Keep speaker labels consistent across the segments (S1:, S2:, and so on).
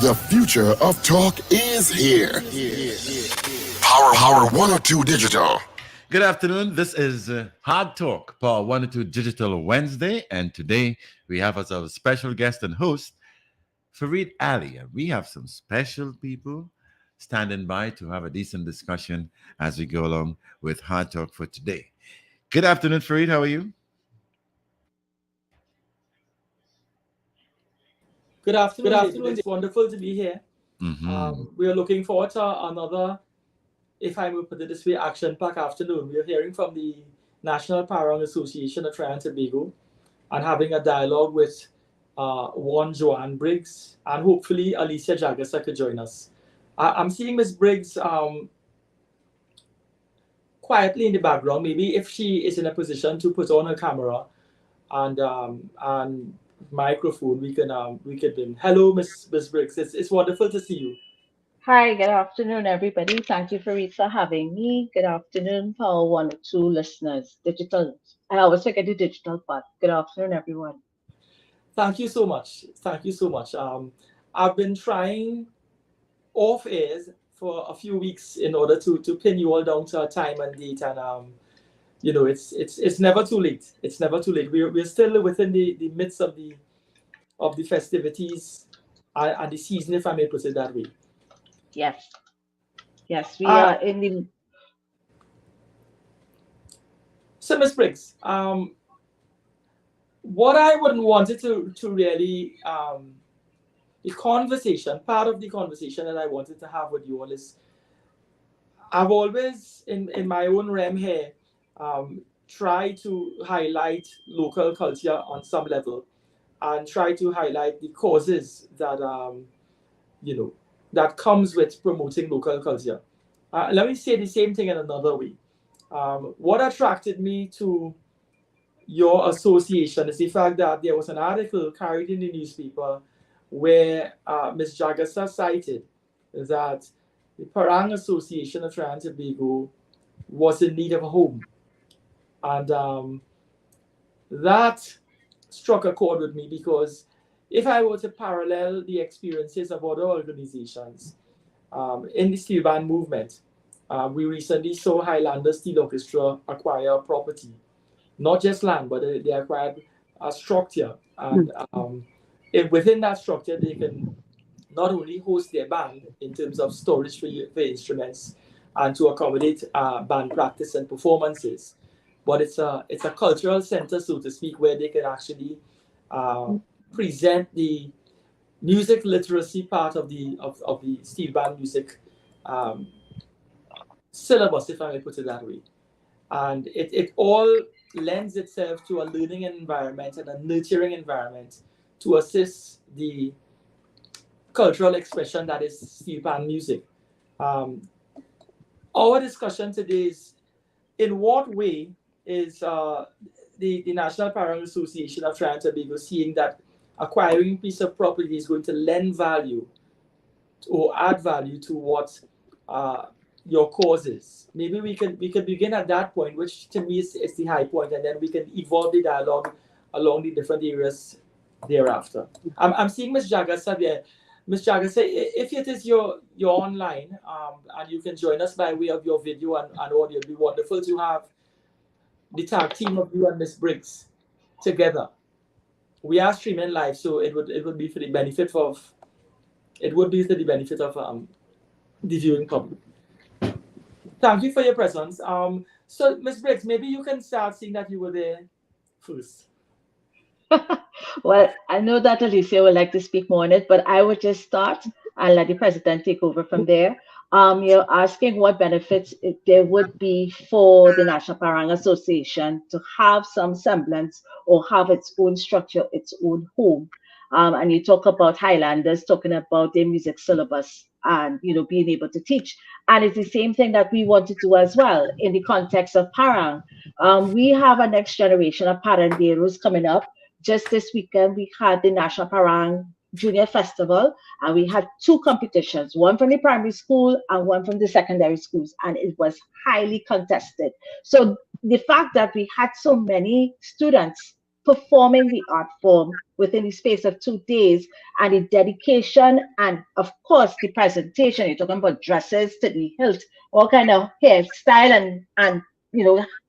S1: The future of talk is here. Power 102 Digital.
S2: Good afternoon. This is Hard Talk, Power 102 Digital Wednesday. And today we have as our special guest and host, Fareed Ali. And we have some special people standing by to have a decent discussion as we go along with Hard Talk for today. Good afternoon, Fareed. How are you?
S3: Good afternoon, David. It's wonderful to be here.
S2: Mm-hmm.
S3: We are looking forward to another, if I may put it this way, action-packed afternoon. We are hearing from the National Parang Association of Trinidad and Tobago and having a dialogue with one Joanne Briggs, and hopefully Alicia Jagasa could join us. I'm seeing Miss Briggs quietly in the background. Maybe if she is in a position to put on her camera and microphone, we can. Hello, Miss Briggs. It's wonderful to see you.
S4: Hi, good afternoon, everybody. Thank you, Farisa, having me. Good afternoon, Power One or Two listeners. Digital. I always forget the digital part. Good afternoon, everyone.
S3: Thank you so much. Thank you so much. I've been trying off airs for a few weeks in order to pin you all down to a time and date, and it's never too late. It's never too late. We're still within the midst of the festivities and the season, if I may put it that way.
S4: Yes, yes, we
S3: Uh,
S4: are in the.
S3: so, Miss Briggs, what I wouldn't want it to really the conversation, part of the conversation that I wanted to have with you all is I've always in my own realm here try to highlight local culture on some level and try to highlight the causes that you know that comes with promoting local culture. Let me say the same thing in another way. What attracted me to your association is the fact that there was an article carried in the newspaper where Ms. Jagasa cited that the Parang Association of Trinidad and Tobago was in need of a home. And that struck a chord with me because if I were to parallel the experiences of other organizations in the steel band movement, we recently saw Highlander Steel Orchestra acquire property, not just land, but they acquired a structure. And within that structure, they can not only host their band in terms of storage for instruments and to accommodate band practice and performances, but it's a cultural center, so to speak, where they can actually uh, present the music literacy part of the steel band music um, syllabus, if I may put it that way. And it all lends itself to a learning environment and a nurturing environment to assist the cultural expression that is steel pan music. Um, our discussion today is in what way is the National Parang Association of Trinidad and Tobago seeing that acquiring a piece of property is going to lend value or add value to what uh, your cause is. Maybe we can begin at that point, which to me is the high point, and then we can evolve the dialogue along the different areas thereafter. I'm seeing Ms. Jagasa there. Ms. Jagasa, if it is you're online and you can join us by way of your video and audio, it'd be wonderful to have the tag team of you and Miss Briggs together. We are streaming live, so it would be for the benefit of it would be for the benefit of the viewing public. Thank you for your presence. So Miss Briggs, maybe you can start seeing that you were there first.
S4: Well, I know that Alicia would like to speak more on it, but I would just start and let the president take over from there. You're asking what benefits there would be for the National Parang Association to have some semblance or have its own structure, its own home. And you talk about Highlanders talking about their music syllabus and being able to teach. And it's the same thing that we want to do as well in the context of Parang. We have a next generation of paranderos coming up. Just this weekend, we had the National Parang Junior Festival, and we had two competitions, one from the primary school and one from the secondary schools, and it was highly contested. So the fact that we had so many students performing the art form within the space of 2 days, and the dedication, and of course the presentation. You're talking about dresses to the hilt, all kind of hairstyle, and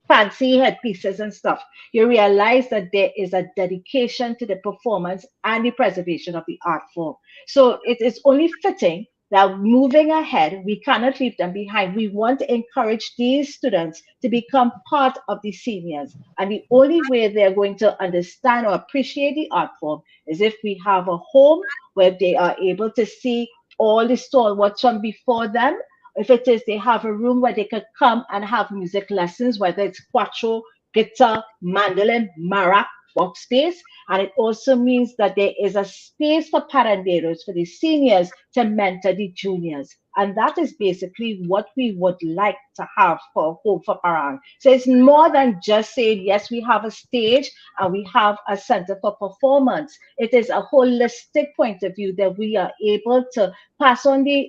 S4: fancy headpieces and stuff. You realize that there is a dedication to the performance and the preservation of the art form. So it is only fitting that moving ahead, we cannot leave them behind. We want to encourage these students to become part of the seniors. And the only way they're going to understand or appreciate the art form is if we have a home where they are able to see all the stalwarts from before them. If it is, they have a room where they could come and have music lessons, whether it's quattro, guitar, mandolin, marac, box space. And it also means that there is a space for paranderos, for the seniors to mentor the juniors. And that is basically what we would like to have for Home for Parang. So it's more than just saying, yes, we have a stage and we have a center for performance. It is a holistic point of view that we are able to pass on the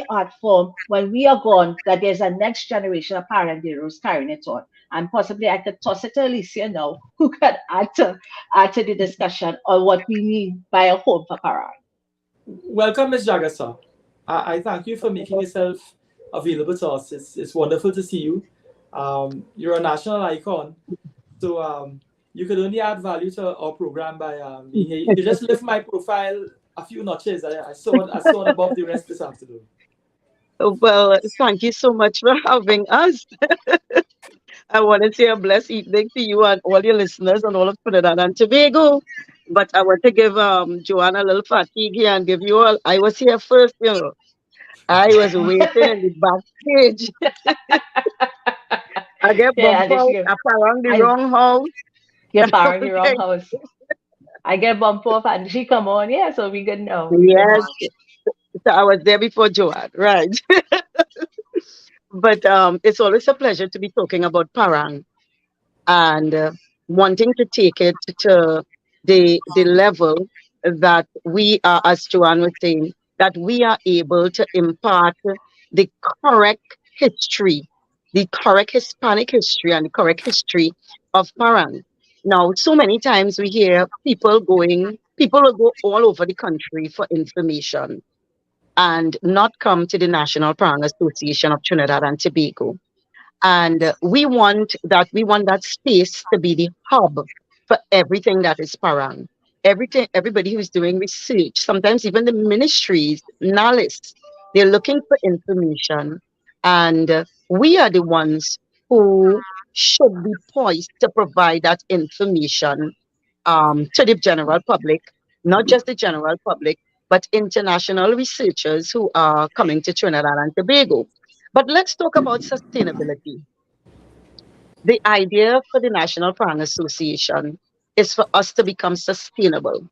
S4: art form when we are gone, that there's a next generation of paranderos carrying it on. And possibly I could toss it to Alicia now, who could add to the discussion on what we mean by a home for Parang.
S3: Welcome, Ms. Jagasa. I thank you for making yourself available to us. It's wonderful to see you. You're a national icon. So you could only add value to our program by being here. You just lift my profile a few notches. I saw it above the rest this afternoon.
S5: Well, thank you so much for having us. I want to say a blessed evening to you and all your listeners and all of Trinidad and Tobago. But I want to give Joanna a little fatigue here and give you all. I was here first, you know. I was waiting in the backstage. I get
S4: Yeah,
S5: bumped
S4: and
S5: out. I found the
S4: I
S5: wrong house.
S4: you're Parang the wrong
S5: Okay.
S4: house. I get bumped off and she come on, yeah, so we good know. We good
S5: Yes.
S4: know.
S5: So I was there before Joanne, right? But it's always a pleasure to be talking about Parang and wanting to take it to the level that we are, as Joanne was saying, that we are able to impart the correct history, the correct Hispanic history, and the correct history of Parang. Now, so many times we hear people will go all over the country for information and not come to the National Parang Association of Trinidad and Tobago. And we want that space to be the hub for everything that is Parang. Everything, everybody who's doing research, sometimes even the ministries, NALIS, they're looking for information. And we are the ones who should be poised to provide that information to the general public, not just the general public, but international researchers who are coming to Trinidad and Tobago. But let's talk about sustainability. The idea for the National Farm Association is for us to become sustainable.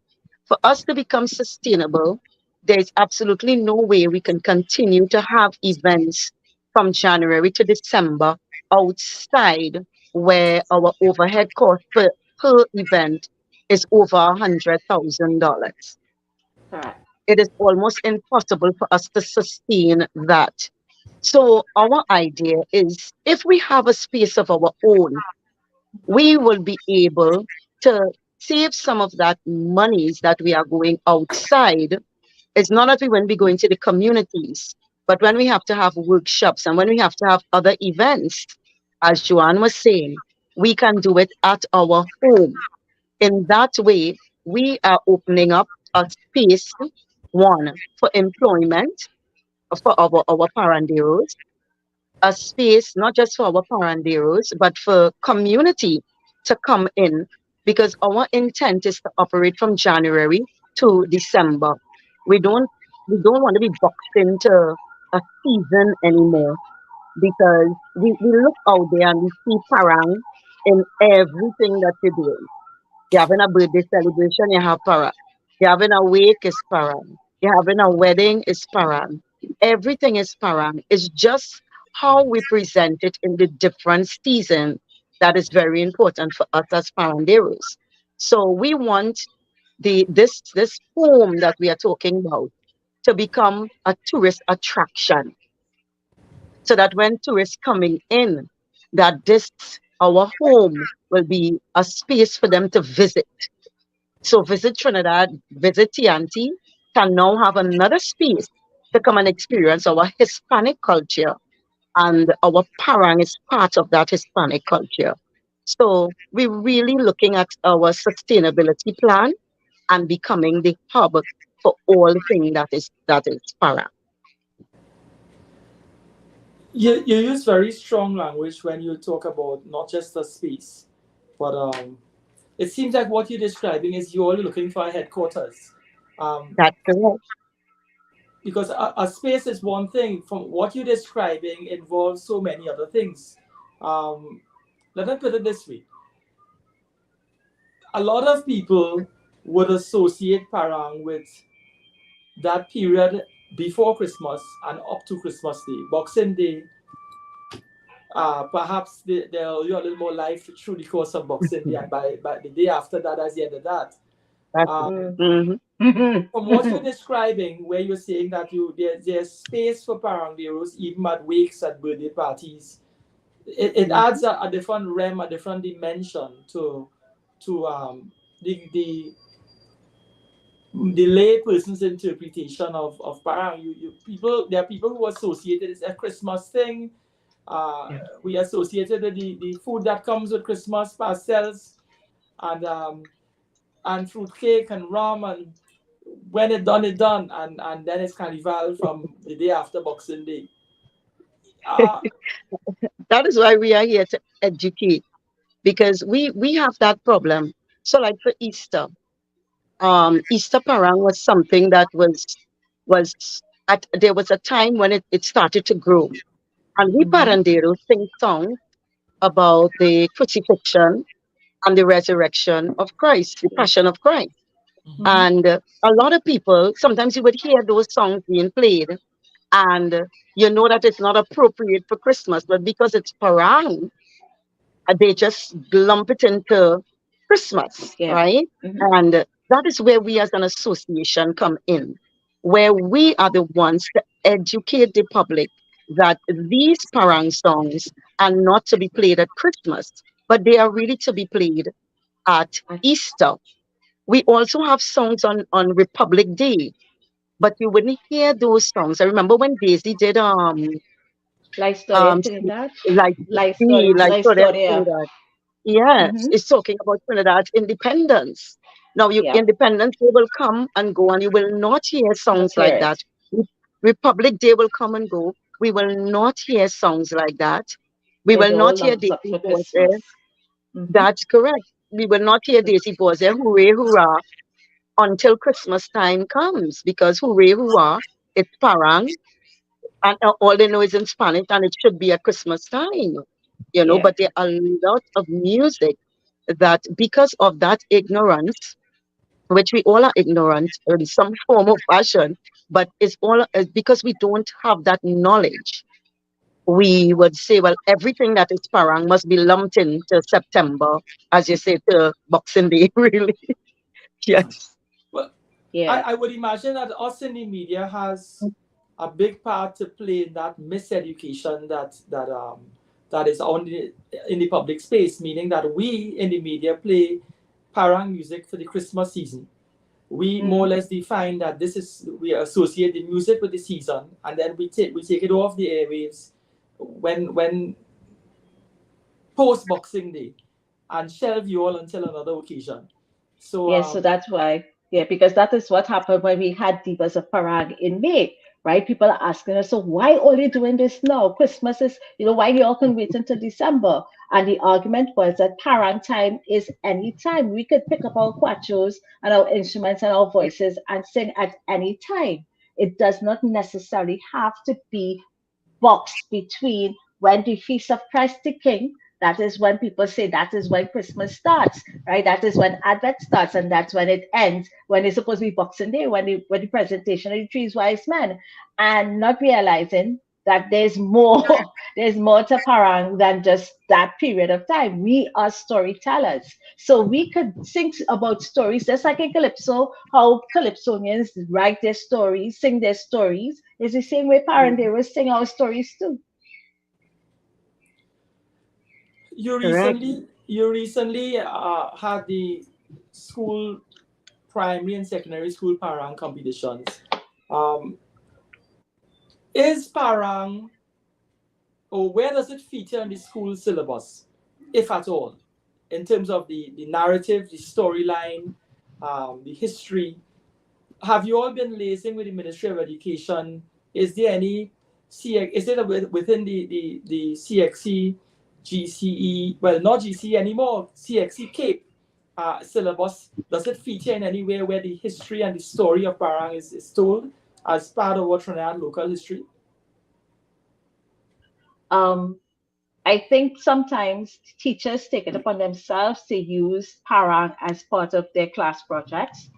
S5: For us to become sustainable, there is absolutely no way we can continue to have events from January to December outside where our overhead cost per event is over $100,000.
S4: Correct.
S5: It is almost impossible for us to sustain that. So our idea is if we have a space of our own, we will be able to save some of that monies that we are going outside. It's not that we won't be going to the communities, but when we have to have workshops and when we have to have other events, as Joanne was saying, we can do it at our home. In that way, we are opening up a space, one, for employment for our paranderos, a space not just for our paranderos, but for community to come in because our intent is to operate from January to December. We don't we don't want to be boxed into a season anymore because we look out there and we see parang in everything that you're doing. You're having a birthday celebration, you have parang. You're having a wake, is parang. You're having a wedding, is parang. Everything is parang. It's just how we present it in the different season that is very important for us as paranderos. So we want this home that we are talking about to become a tourist attraction so that when tourists coming in, that this our home will be a space for them to visit. So visit Trinidad, visit TNT, can now have another space to come and experience our Hispanic culture. And our parang is part of that Hispanic culture. So we're really looking at our sustainability plan and becoming the hub for all things that is parang.
S3: You use very strong language when you talk about not just the space, but it seems like what you're describing is you're looking for a headquarters. Um,
S5: That's correct.
S3: because a space is one thing. From what you're describing involves so many other things. Um, let me put it this way: a lot of people would associate Parang with that period before Christmas and up to Christmas Day, Boxing Day. Perhaps they'll do a little more life through the course of Boxing Day, and by the day after that, that's the end of that.
S5: That's
S3: Um, from what you're
S4: Mm.
S3: describing, where you're saying that there's space for paranderos even at wakes at birthday parties, it
S5: mhm.
S3: adds a different realm, a different dimension to the the lay person's interpretation of parang. There are people who associate it as a Christmas thing. Uh,
S5: Yeah.
S3: we associated with the food that comes with Christmas, pastels and and fruit cake and rum, and when it done, and then it's carnival from the day after Boxing Day. Uh,
S5: That is why we are here to educate because we have that problem. So like for Easter, Easter parang was something that was at there was a time when it started to grow. And we
S4: Mhm.
S5: paranderos sing songs about the crucifixion and the resurrection of Christ, the
S4: Yes.
S5: passion of Christ.
S3: mhm.
S4: Mhm.
S5: And a lot of people, sometimes you would hear those songs being played, and you know that it's not appropriate for Christmas, but because it's parang, they just lump it into Christmas,
S4: Yeah.
S5: right?
S4: Mhm.
S5: And that is where we as an association come in, where we are the ones to educate the public that these parang songs are not to be played at Christmas, but they are really to be played at Easter. We also have songs on Republic Day, but you wouldn't hear those songs. I remember when Daisy did
S4: Life story of
S5: um
S4: Trinidad.
S5: like like
S4: Life
S5: so they're
S4: story
S5: saying
S4: of.
S5: that. Yes,
S4: Mhm.
S5: it's talking about Trinidad's independence. Now, you
S4: Yeah.
S5: independence Day will come and go, and you will not hear songs
S4: Let's hear
S5: like that.
S4: it.
S5: Re- Republic Day will come and go. We will not hear songs like that. We
S4: It
S5: will
S4: all
S5: not hear
S4: lumps up
S5: Daisy
S4: for
S5: Bose.
S4: Christmas. Mhm.
S5: That's correct. We will not hear Daisy Bose, hooray, hurrah, until Christmas time comes, because hooray, hurrah, it's parang, and all they know is in Spanish, and it should be at Christmas time,
S4: Yeah.
S5: but there are a lot of music that because of that ignorance, which we all are ignorant in some form of fashion, but it's all because we don't have that knowledge. We would say, well, everything that is parang must be lumped into September, as you say, to Boxing Day, really. Yes.
S3: Well,
S4: Yeah.
S3: I would imagine that us in the media has a big part to play in that miseducation that is in the public space, meaning that we in the media play parang music for the Christmas season. We more or
S4: Mhm.
S3: less define that we associate the music with the season, and then we take it off the airwaves when post Boxing Day, and shelve you all until another occasion. So
S4: Yes, so that's why. Yeah, because that is what happened when we had Divas of Parag in May, right? People are asking us, so why are you doing this now? Christmas is, why you all can wait until December? And the argument was that Parang time is any time. We could pick up our quachos and our instruments and our voices and sing at any time. It does not necessarily have to be box between when the feast of Christ the King, that is when people say that is when Christmas starts, right? That is when Advent starts, and that's when it ends, when it's supposed to be Boxing Day, when the presentation of the three wise men, and not realizing that there's more, there's more to Parang than just that period of time. We are storytellers. So we could sing about stories just like in Calypso, how Calypsonians write their stories, sing their stories. It's the same way Paranderos sing our stories too.
S3: you
S5: Correct.
S3: recently you recently had the school primary and secondary school parang competitions. Um, is parang, or where does it feature in the school syllabus, if at all, in terms of the narrative, the storyline, the history? Have you all been liaising with the Ministry of Education? Is there any is it within the CXC, GCE, well, not GCE anymore, CXC Cape syllabus? Does it feature in any way where the history and the story of Parang is told as part of our Trinidad local history?
S4: Um, I think sometimes teachers take it upon themselves to use parang as part of their class projects.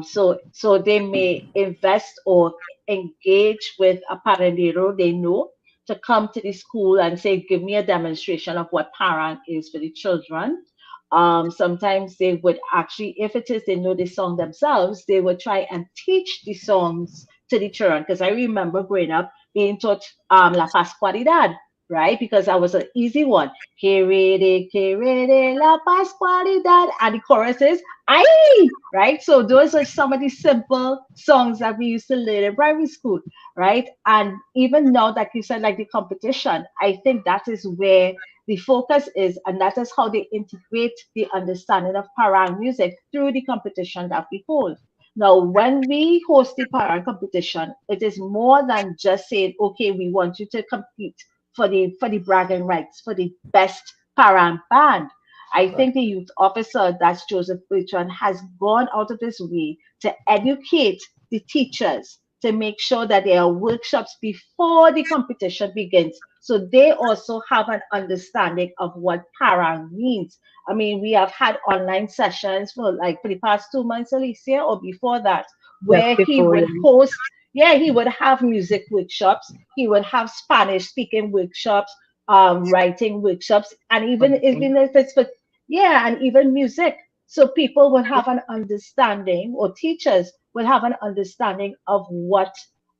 S4: So they may invest or engage with a parendero they know to come to the school and say, give me a demonstration of what parang is for the children. Sometimes they would actually, if it is they know the song themselves, they would try and teach the songs to the children. Because I remember growing up being taught La Pascualidad, right? Because that was an easy one. Que rede la Pascualidad. And the chorus is, ay, right? So those are some of the simple songs that we used to learn in primary school, right? And even now that you said like the competition, I think that is where the focus is, and that is how they integrate the understanding of parang music through the competition that we hold. Now, when we host the parang competition, it is more than just saying, okay, we want you to compete for the bragging rights, for the best parang band. I
S3: Right.
S4: think the youth officer, that's Joseph Bertrand, has gone out of his way to educate the teachers to make sure that there are workshops before the competition begins. So they also have an understanding of what parang means. I mean, we have had online sessions for like for the past 2 months, Alicia, or before that,
S5: Just
S4: where he
S5: before,
S4: would
S5: yeah.
S4: host, yeah, he would have music workshops, he would have Spanish speaking workshops, writing workshops, and
S3: Wonderful.
S4: even if it's for, yeah, and even music. So people will have an understanding, or teachers will have an understanding of what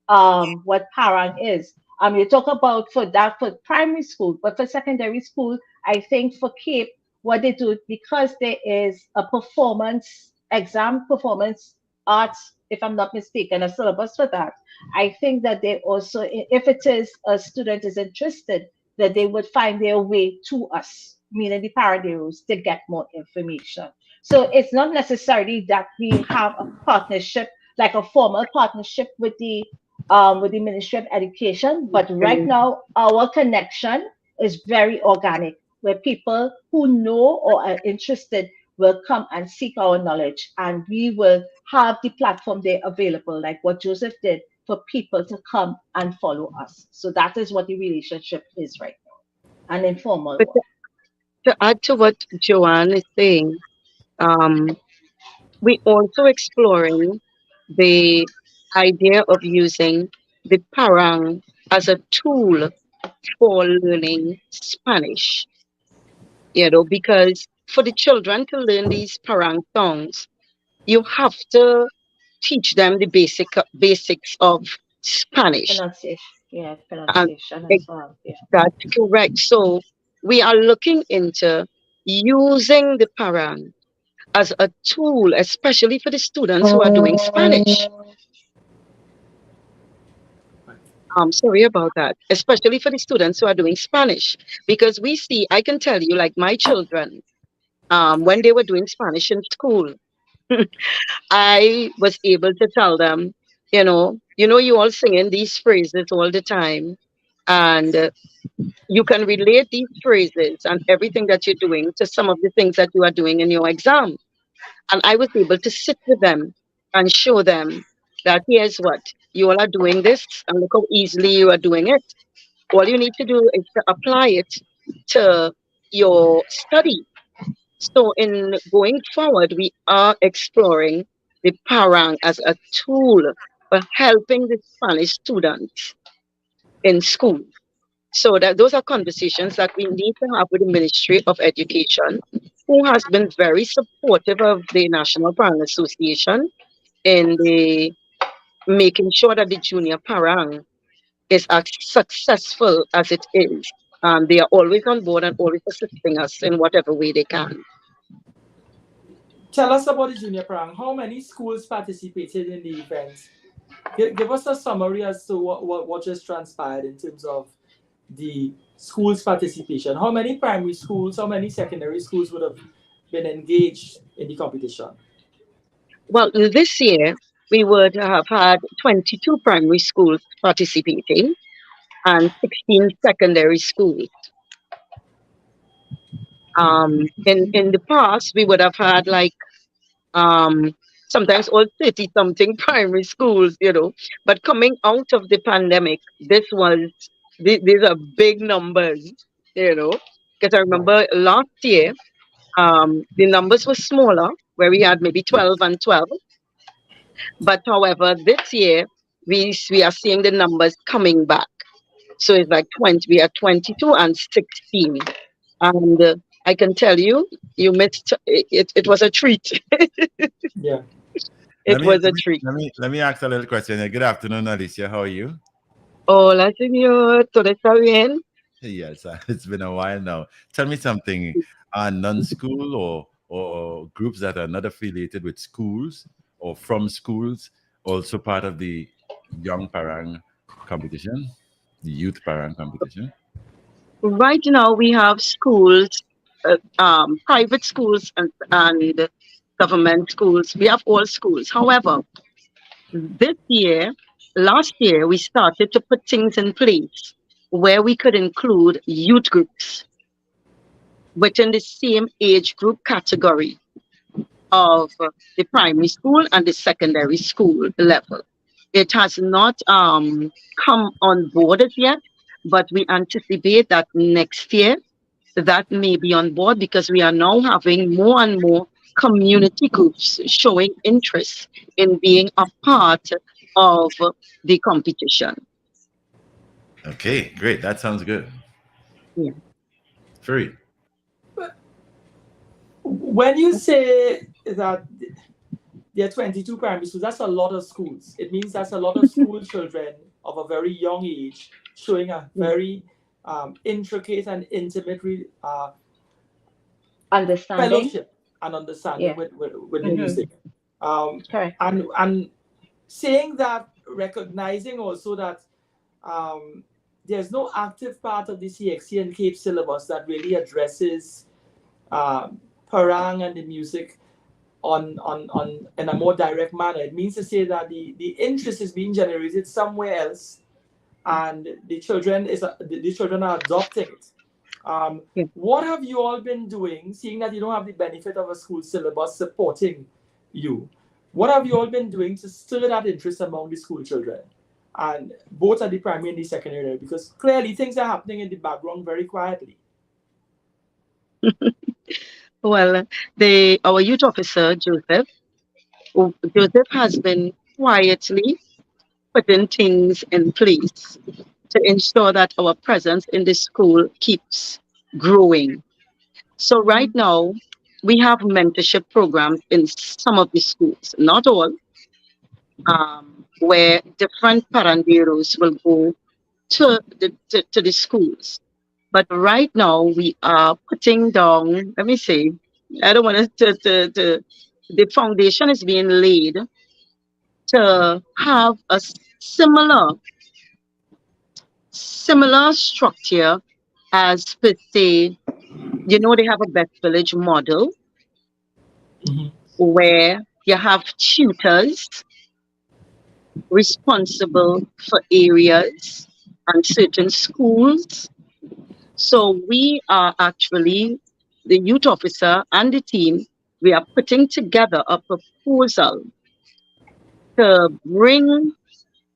S4: parang is. You talk about for that for primary school, but for secondary school, I think for Cape, what they do, because there is a performance exam, performance arts, if I'm not mistaken, a syllabus for that. I think that they also, if it is a student is interested, that they would find their way to us, meaning the paradigms, to get more information. So it's not necessarily that we have a partnership, like a formal partnership with the Ministry of Education, but right
S5: And
S4: now our connection is very organic, where people who know or are interested will come and seek our knowledge, and we will have the platform there available, like what Joseph did, for people to come and follow us. So that is what the relationship is right now, an informal
S5: but
S4: one.
S5: to add to what Joanne is saying, um, we also exploring the idea of using the parang as a tool for learning Spanish, because for the children to learn these parang songs, you have to teach them the basics of Spanish.
S4: Pronunciation, yeah,
S5: And
S4: pronunciation
S5: it,
S4: as well. Yeah,
S5: that's correct. So we are looking into using the parang as a tool, especially for the students who are doing Spanish. I'm sorry about that, especially for the students who are doing Spanish, because we see, I can tell you, like my children, when they were doing Spanish in school, I was able to tell them, you all singing these phrases all the time, and you can relate these phrases and everything that you're doing to some of the things that you are doing in your exam. And I was able to sit with them and show them that here's what you all are doing this, and look how easily you are doing it. All you need to do is to apply it to your study. So, in going forward, we are exploring the parang as a tool for helping the Spanish students in school. So that those are conversations that we need to have with the Ministry of Education, who has been very supportive of the National Parang Association in the making sure that the junior parang is as successful as it is. They are always on board and always assisting us in whatever way they can.
S3: Tell us about the Junior Parang. How many schools participated in the event? Give us a summary as to what just transpired in terms of the schools' participation. How many primary schools, how many secondary schools would have been engaged in the competition?
S5: Well, this year we would have had 22 primary schools participating and 16 secondary schools. In the past, we would have had like sometimes all 30 something primary schools, but coming out of the pandemic, these are big numbers, because I
S3: Right.
S5: remember last year, the numbers were smaller, where we had maybe 12 and 12. But however, this year we are seeing the numbers coming back. So it's like 20, we are 22 and 16. And I can tell you, you missed it. It was a treat.
S3: Yeah.
S5: It was a treat.
S2: Let me ask a little question. Good afternoon, Alicia. How are you?
S5: Hola, señor. ¿Todo está bien?
S2: Yes, it's been a while now. Tell me something. Are non-school or groups that are not affiliated with schools or from schools also part of the young parang competition, the youth parang competition?
S5: Right now, we have schools, private schools and government schools. We have all schools. However, last year, we started to put things in place where we could include youth groups within the same age group category of the primary school and the secondary school level. It has not come on board as yet, but we anticipate that next year that may be on board because we are now having more and more community groups showing interest in being a part of the competition.
S2: Okay, great. That sounds good.
S5: Yeah.
S2: Free.
S3: When you say that there are 22 primary schools, that's a lot of schools. It means that's a lot of school children of a very young age showing a very intricate and intimate
S4: Understanding.
S3: fellowship and understanding with the music.
S4: Correct.
S3: And saying that, recognizing also that there's no active part of the CXC and Cape syllabus that really addresses parang and the music on in a more direct manner. It means to say that the interest is being generated somewhere else, and the children are adopting it. What have you all been doing, seeing that you don't have the benefit of a school syllabus supporting you? What have you all been doing to stir that interest among the school children, and both at the primary and the secondary level? Because clearly things are happening in the background very quietly.
S5: Well, our youth officer, Joseph has been quietly putting things in place to ensure that our presence in the school keeps growing. So right now, we have mentorship programs in some of the schools, not all, where different paranderos will go to the schools. But right now, we are putting down, let me say, I don't want to the foundation is being laid to have a similar structure as per se, they have a Best Village model where you have tutors responsible for areas and certain schools. So we are actually, the youth officer and the team, we are putting together a proposal to bring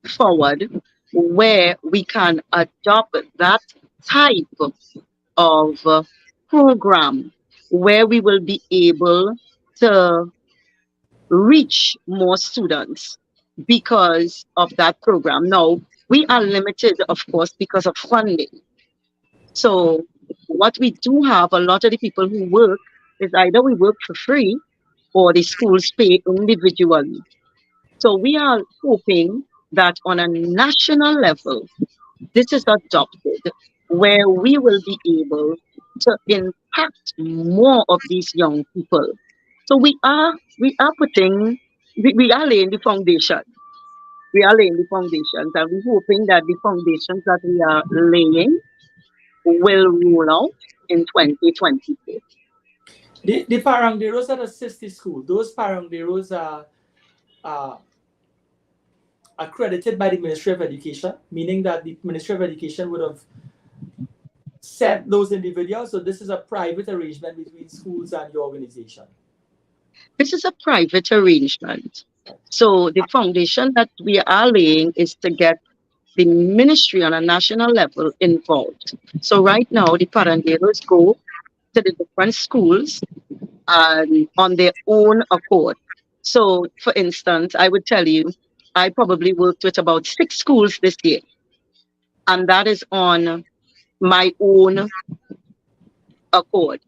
S5: forward where we can adopt that type of program where we will be able to reach more students because of that program. Now, we are limited, of course, because of funding. So what we do have, a lot of the people who work is either we work for free or the schools pay individually. So we are hoping that on a national level, this is adopted where we will be able to impact more of these young people. So we are putting we are laying the foundation. We are laying the foundations, and we're hoping that the foundations that we are laying will roll out in 2024.
S3: The Paranderos are the sister school. Those Paranderos are accredited by the Ministry of Education, meaning that the Ministry of Education would have sent those individuals. So this is a private arrangement between schools and your organization.
S5: This is a private arrangement. So the foundation that we are laying is to get the ministry on a national level involved. So right now, the Paranderos go to the different schools and on their own accord. So, for instance, I would tell you, I probably worked with about 6 schools this year, and that is on my own accord,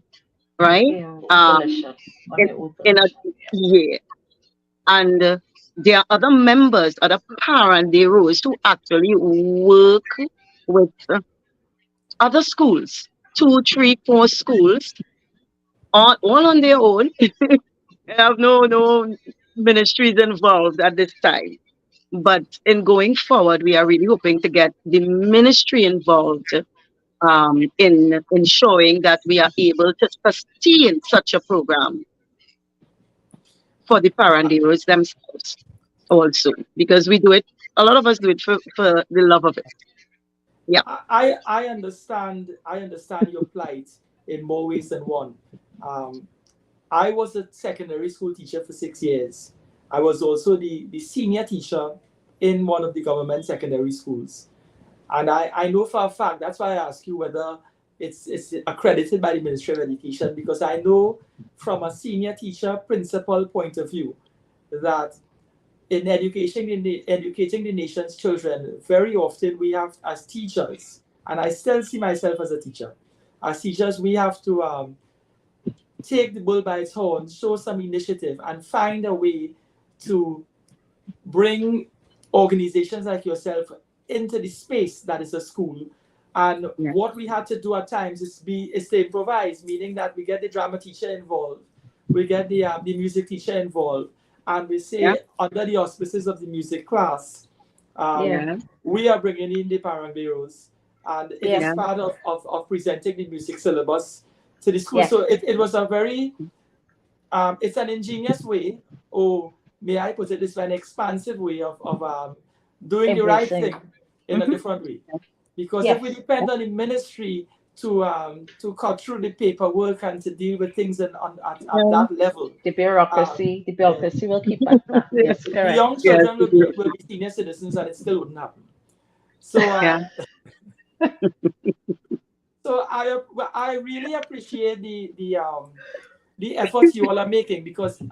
S5: right?
S4: Yeah,
S5: Um,
S4: volition. On
S5: in,
S4: your own
S5: in a
S4: volition. Yeah.
S5: year. And there are other members, other paranderos who actually work with other schools, 2, 3, 4 schools, all on their own. They have no ministries involved at this time. But in going forward, we are really hoping to get the ministry involved in ensuring that we are able to sustain such a program for the paranderos themselves also, because we do it, a lot of us do it for the love of it. Yeah.
S3: I understand your plight in more ways than one. Um, I was a secondary school teacher for 6 years. I was also the senior teacher in one of the government secondary schools. And I know for a fact, that's why I ask you whether it's accredited by the Ministry of Education, because I know from a senior teacher principal point of view that in educating the nation's children, very often we have, as teachers, and I still see myself as a teacher, as teachers, we have to take the bull by its horn, show some initiative, and find a way to bring organizations like yourself into the space that is a school. And
S5: Yeah.
S3: what we had to do at times is to improvise, meaning that we get the drama teacher involved, we get the music teacher involved, and we say
S5: Yeah.
S3: under the auspices of the music class, um,
S4: Yeah.
S5: Yeah.
S3: we are bringing in the paranderos, and it is
S4: Yeah.
S5: Yeah.
S3: part of presenting the music syllabus to the school.
S4: Yes.
S3: So it was a very it's an ingenious way, or may I put it this way, an expansive way of doing the right
S4: Embracing.
S3: thing in a
S4: Mhm.
S3: different way. Because if we
S4: Yes.
S3: depend on the ministry to cut through the paperwork and to deal with things at
S5: Yeah.
S3: that level,
S4: The
S3: um,
S4: bureaucracy will keep us back. Yes,
S3: the
S4: correct.
S3: young
S5: Yes,
S3: children
S5: we do.
S3: will be senior citizens and it still wouldn't happen. So
S5: Yeah.
S3: so I really appreciate the efforts you all are making, because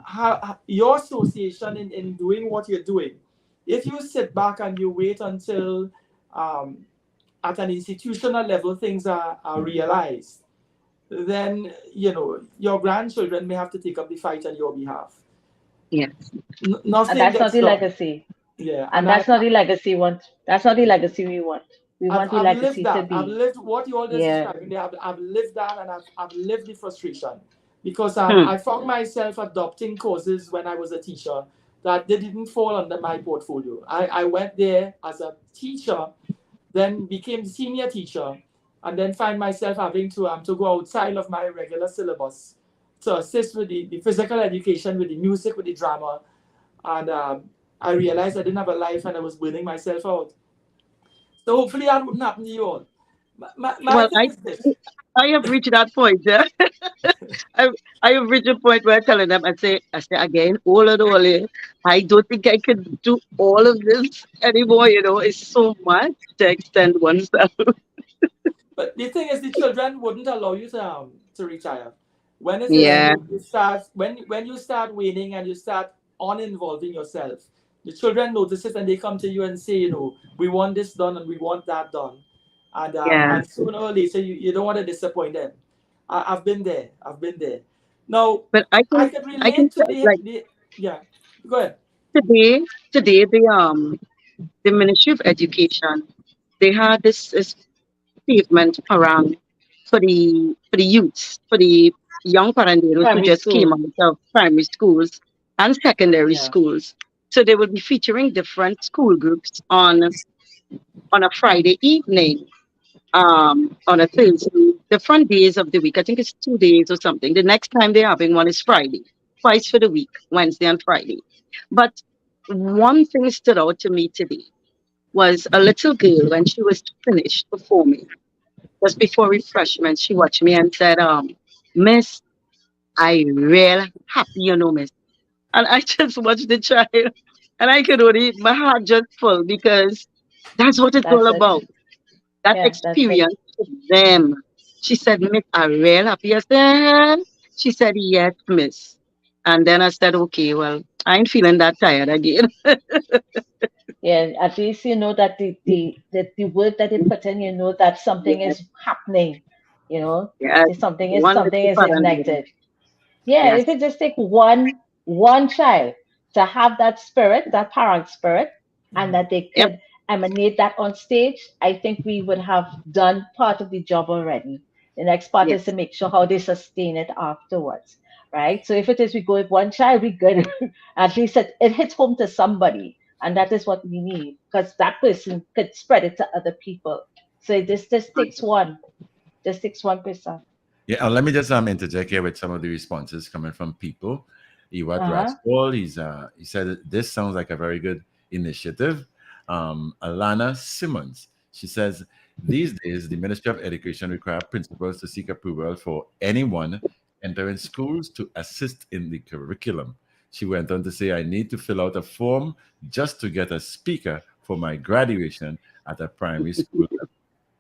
S3: your association in doing what you're doing, if you sit back and you wait until at an institutional level things are realized, then your grandchildren may have to take up the fight on your behalf.
S5: Yes.
S4: And
S3: Nothing
S4: that's not
S3: gets
S4: the
S3: done.
S4: legacy.
S3: Yeah,
S4: And
S3: and
S4: that's not the legacy want. That's not the legacy we want. We want the
S3: I've lived
S4: legacy to
S3: that. I've
S4: be.
S3: lived what you all just
S4: Yeah.
S3: describing there. I've lived that, and I've lived the frustration, because
S5: Hmm.
S3: I found myself adopting courses when I was a teacher that they didn't fall under my portfolio. I went there as a teacher, then became senior teacher, and then find myself having to go outside of my regular syllabus to assist with the physical education, with the music, with the drama, and I realized I didn't have a life and I was burning myself out. So hopefully that wouldn't happen to you all. My
S5: Well,
S3: thing is this.
S5: I have reached that point. Yeah. I I have reached a point where I'm telling them, I say again, all in. I don't think I could do all of this anymore. It's so much to extend oneself.
S3: But the thing is, the children wouldn't allow you to retire. When it is
S5: Yeah.
S3: you start when you start waning and you start uninvolving yourself, the children notice it and they come to you and say, we want this done and we want that done,
S5: Yeah.
S3: and sooner or later you don't want to disappoint them. I've been there. I've been there. Now
S5: But
S3: I can
S5: I can
S3: relate to
S5: tell, like,
S3: the yeah. Go ahead.
S5: today the Ministry of Education, they had this pavement parang for the youths, for the young paranderos who
S4: Primary
S5: just came
S4: school.
S5: out of primary schools and secondary
S4: Yeah.
S5: schools. So they will be featuring different school groups on a Friday evening, on a Thursday, different days of the week. I think it's 2 days or something. The next time they're having one is Friday, twice for the week, Wednesday and Friday. But one thing stood out to me today was a little girl when she was finished performing, just before refreshment, she watched me and said, Miss, I real happy, Miss. And I just watched the child and I could only, my heart just full because that's what it's all
S4: That's it.
S5: about. That
S4: Yeah, that's it.
S5: experience for them. She said, Miss, I real happy. I said, she said, yes, Miss. And then I said, okay, well, I ain't feeling that tired again.
S4: Yeah, at least you know that the work that they put in, you know that something
S5: Yes,
S4: is happening. You know,
S5: yes.
S4: something is
S5: One
S4: something
S5: little
S4: is
S5: parent.
S4: ignited. Yeah,
S5: Yes,
S4: if it just take one child to have that spirit, that parent spirit, and that they
S5: yep,
S4: could emanate that on stage, I think we would have done part of the job already. The next part is to
S5: yes.
S4: make sure how they sustain it afterwards, right? So if it is we go with one child, we good. At least it hits home to somebody, and that is what we need because that person could spread it to other people. So this just takes one, just takes one person.
S2: Yeah, let me just interject here with some of the responses coming from people. Iwat
S4: Uh-huh.
S2: Raspol, he said that this sounds like a very good initiative. Alana Simmons, she says these days the Ministry of Education require principals to seek approval for anyone entering schools to assist in the curriculum. She went on to say, I need to fill out a form just to get a speaker for my graduation at a primary school level.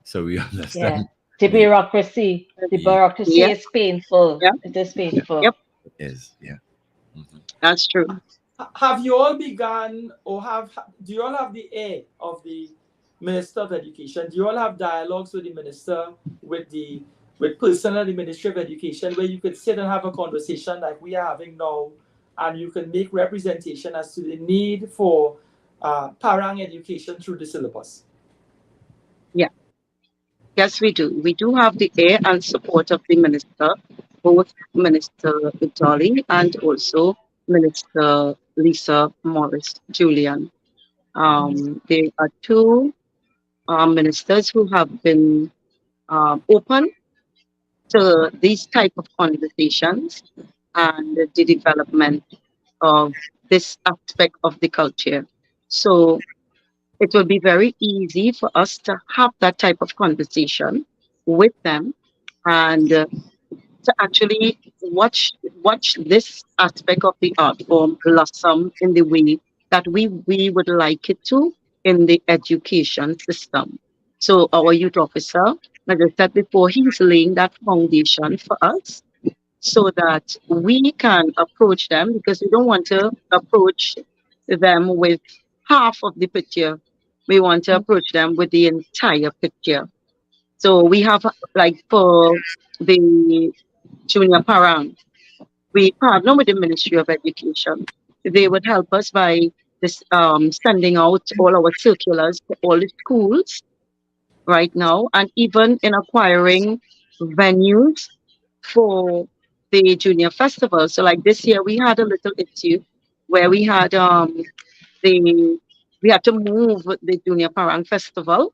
S2: So we
S4: Yeah,
S2: understand
S4: the
S2: the,
S4: bureaucracy. The
S2: the
S4: bureaucracy
S5: Yep,
S4: is painful.
S5: yep,
S4: It is
S2: yeah,
S5: yep.
S4: painful.
S2: it is. Yeah. Mhm.
S5: That's true.
S3: Have you all begun, or do you all have the air of the Minister of Education? Do you all have dialogues with the minister, with personnel in the Ministry of Education, where you could sit and have a conversation like we are having now, and you can make representation as to the need for parang education through the syllabus?
S5: Yeah. Yes, we do. We do have the air and support of the minister, both Minister Dolly and also Minister Lisa Morris Julian. They are two ministers who have been open to these type of conversations and the development of this aspect of the culture. So it will be very easy for us to have that type of conversation with them and to actually watch this aspect of the art form blossom in the way that we would like it to in the education system. So our youth officer, as I said before, he's laying that foundation for us so that we can approach them because we don't want to approach them with half of the picture. We want to approach them with the entire picture. So we have like for the junior parang, we partner with the Ministry of Education. They would help us by this sending out all our circulars to all the schools right now, and even in acquiring venues for the junior festival. So like this year we had a little issue where the we had to move the junior parang festival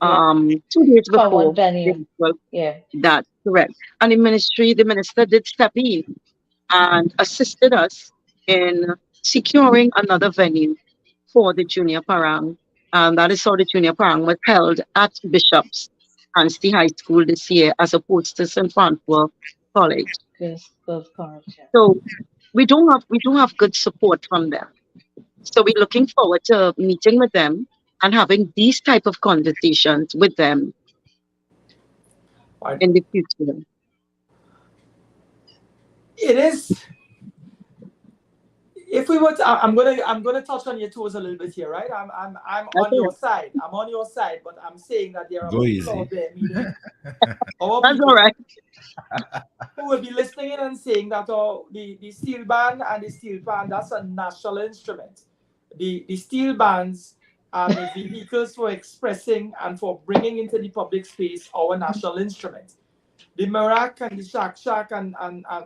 S4: Yeah,
S5: 2 days
S4: for one
S5: before the
S4: venue.
S5: actual.
S4: Yeah,
S5: That's correct. And the minister did step in and assisted us in securing another venue for the junior parang. And that is how the junior parang was held at Bishop's Anstey High School this year as opposed to St. Francois College.
S4: girls college. Yeah.
S5: So we do have good support from them. So we're looking forward to meeting with them and having these type of conversations with them
S3: Right.
S5: in the future.
S3: It is. If we were to, I'm gonna touch on your toes a little bit here, right? I'm
S5: That's
S3: on
S5: all
S3: your
S5: right.
S3: side. I'm on your side, but I'm saying that there are
S2: Go
S3: people
S2: easy.
S3: out there, meaning our
S5: That's all
S3: people,
S5: right.
S3: who will be listening in and saying that the steel band and the steel pan, that's a national instrument. The steel bands vehicles for expressing and for bringing into the public space our national instrument. The marak and the shak shak and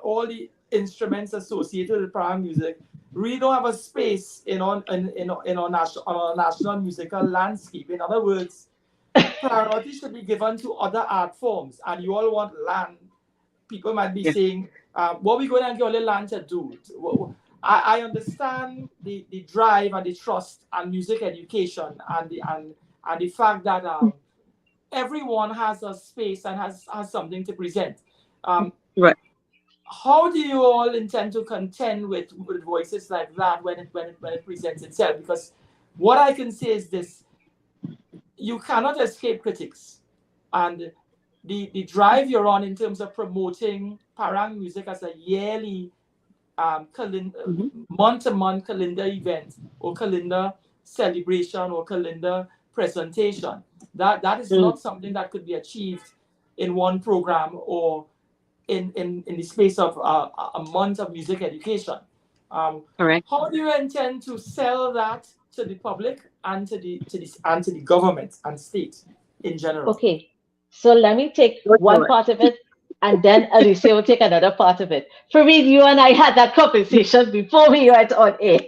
S3: all the instruments associated with parang music really don't have a space on our national musical landscape. In other words, priority should be given to other art forms. And you all want land. People might be saying, what are we going to get all the land to do? I understand the drive and the trust and music education and the fact that everyone has a space and has something to present.
S5: Right.
S3: How do you all intend to contend with voices like that when it presents itself? Because what I can say is this: you cannot escape critics, and the drive you're on in terms of promoting parang music as a yearly month-to-month calendar event or calendar celebration or calendar presentation. That is not something that could be achieved in one program or in the space of a month of music education.
S5: Correct.
S3: How do you intend to sell that to the public and to the government and state in general?
S4: Okay, so let me take one part of it, and then Alicia will take another part of it. Fareed, you and I had that conversation before we went on air,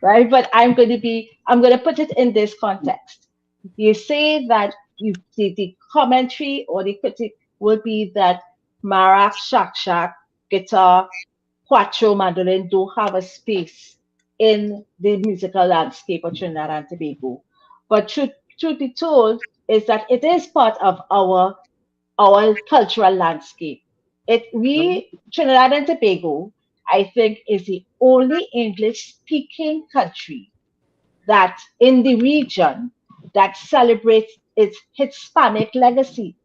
S4: right? But I'm going to put it in this context. You say that the commentary or the critic will be that marak, shak shak, guitar, quattro, mandolin don't have a space in the musical landscape of Trinidad and Tobago. But truth be told, is that it is part of our cultural landscape. Trinidad and Tobago, I think, is the only English speaking country that in the region that celebrates its Hispanic legacy,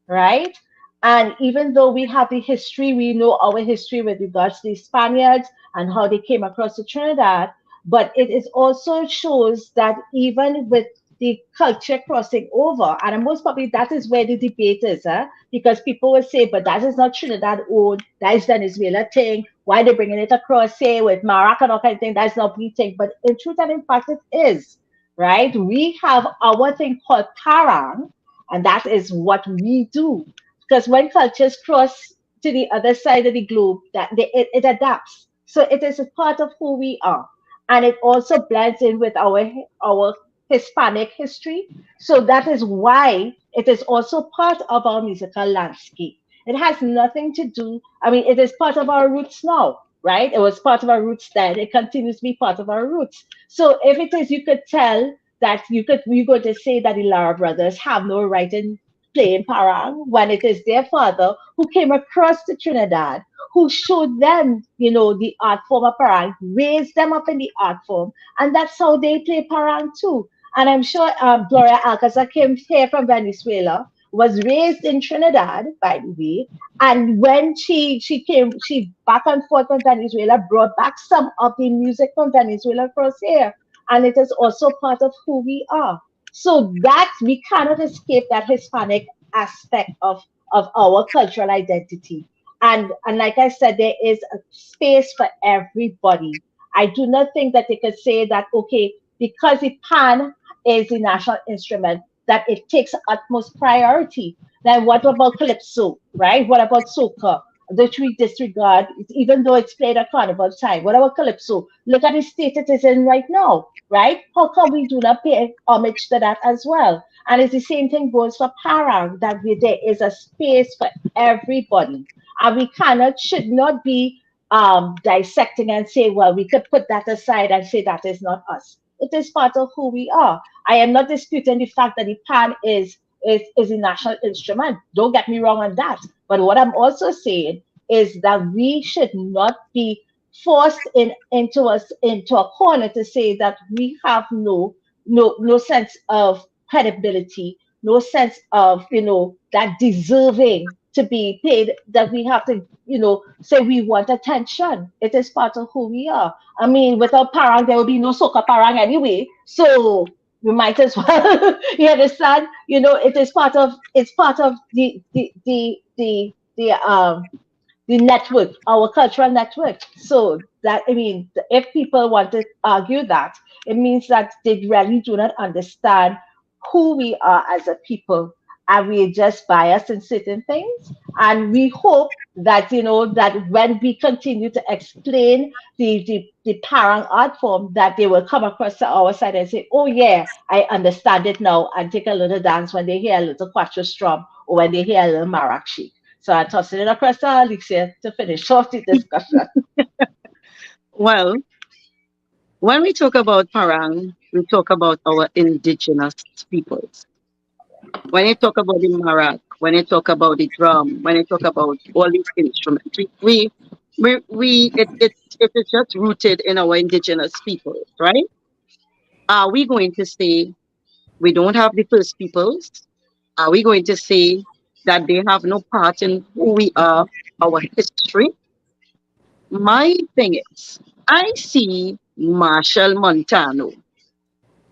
S4: right? And even though we have the history, we know our history with regards to the Spaniards and how they came across to Trinidad, but it is also shows that even with the culture crossing over, and most probably that is where the debate is, because people will say, but that is not Trinidad own, that is Venezuela thing. Why they bringing it across, say, with Maraca and all kind of thing? That's not we think, but in truth and in fact, it is, right? We have our thing called parang, and that is what we do. Because when cultures cross to the other side of the globe, it adapts. So it is a part of who we are, and it also blends in with our Hispanic history. So that is why it is also part of our musical landscape. It has nothing to do. I mean, it is part of our roots now, right? It was part of our roots then. It continues to be part of our roots. So if it is, you could tell that we're going to say that the Lara brothers have no right in playing parang when it is their father who came across to Trinidad, who showed them, the art form of parang, raised them up in the art form, and that's how they play parang too. And I'm sure Gloria Alcazar came here from Venezuela, was raised in Trinidad, by the way, and when she back and forth from Venezuela, brought back some of the music from Venezuela across here, and it is also part of who we are. So that we cannot escape that Hispanic aspect of our cultural identity. And like I said, there is a space for everybody. I do not think that they could say that, okay, because the pan is the national instrument, that it takes utmost priority. Then what about calypso, right? What about soca, which we disregard, even though it's played at carnival time? What about calypso? Look at the state it is in right now, right? How come we do not pay homage to that as well? And it's the same thing goes for parang, that there is a space for everybody. And we should not be dissecting and say, well, we could put that aside and say that is not us. It is part of who we are. I am not disputing the fact that the pan is a national instrument. Don't get me wrong on that. But what I'm also saying is that we should not be forced into a corner to say that we have no sense of credibility, no sense of that deserving to be paid, that we have to say we want attention. It is part of who we are. I mean, without parang there will be no soca parang anyway, so we might as well you understand, it's part of the network, our cultural network. So that, I mean, if people want to argue that, it means that they really do not understand who we are as a people, and we just biased in certain things. And we hope that, that when we continue to explain the parang art form, that they will come across to our side and say, oh yeah, I understand it now, and take a little dance when they hear a little quattro strum or when they hear a little marachi. So I'm tossing it across to Alicia to finish off the discussion.
S5: Well, when we talk about Parang, we talk about our indigenous peoples. When you talk about the marak, when you talk about the drum, when you talk about all these instruments, it is just rooted in our indigenous peoples, right? Are we going to say we don't have the first peoples? Are we going to say that they have no part in who we are, our history? My thing is, I see Marshall Montano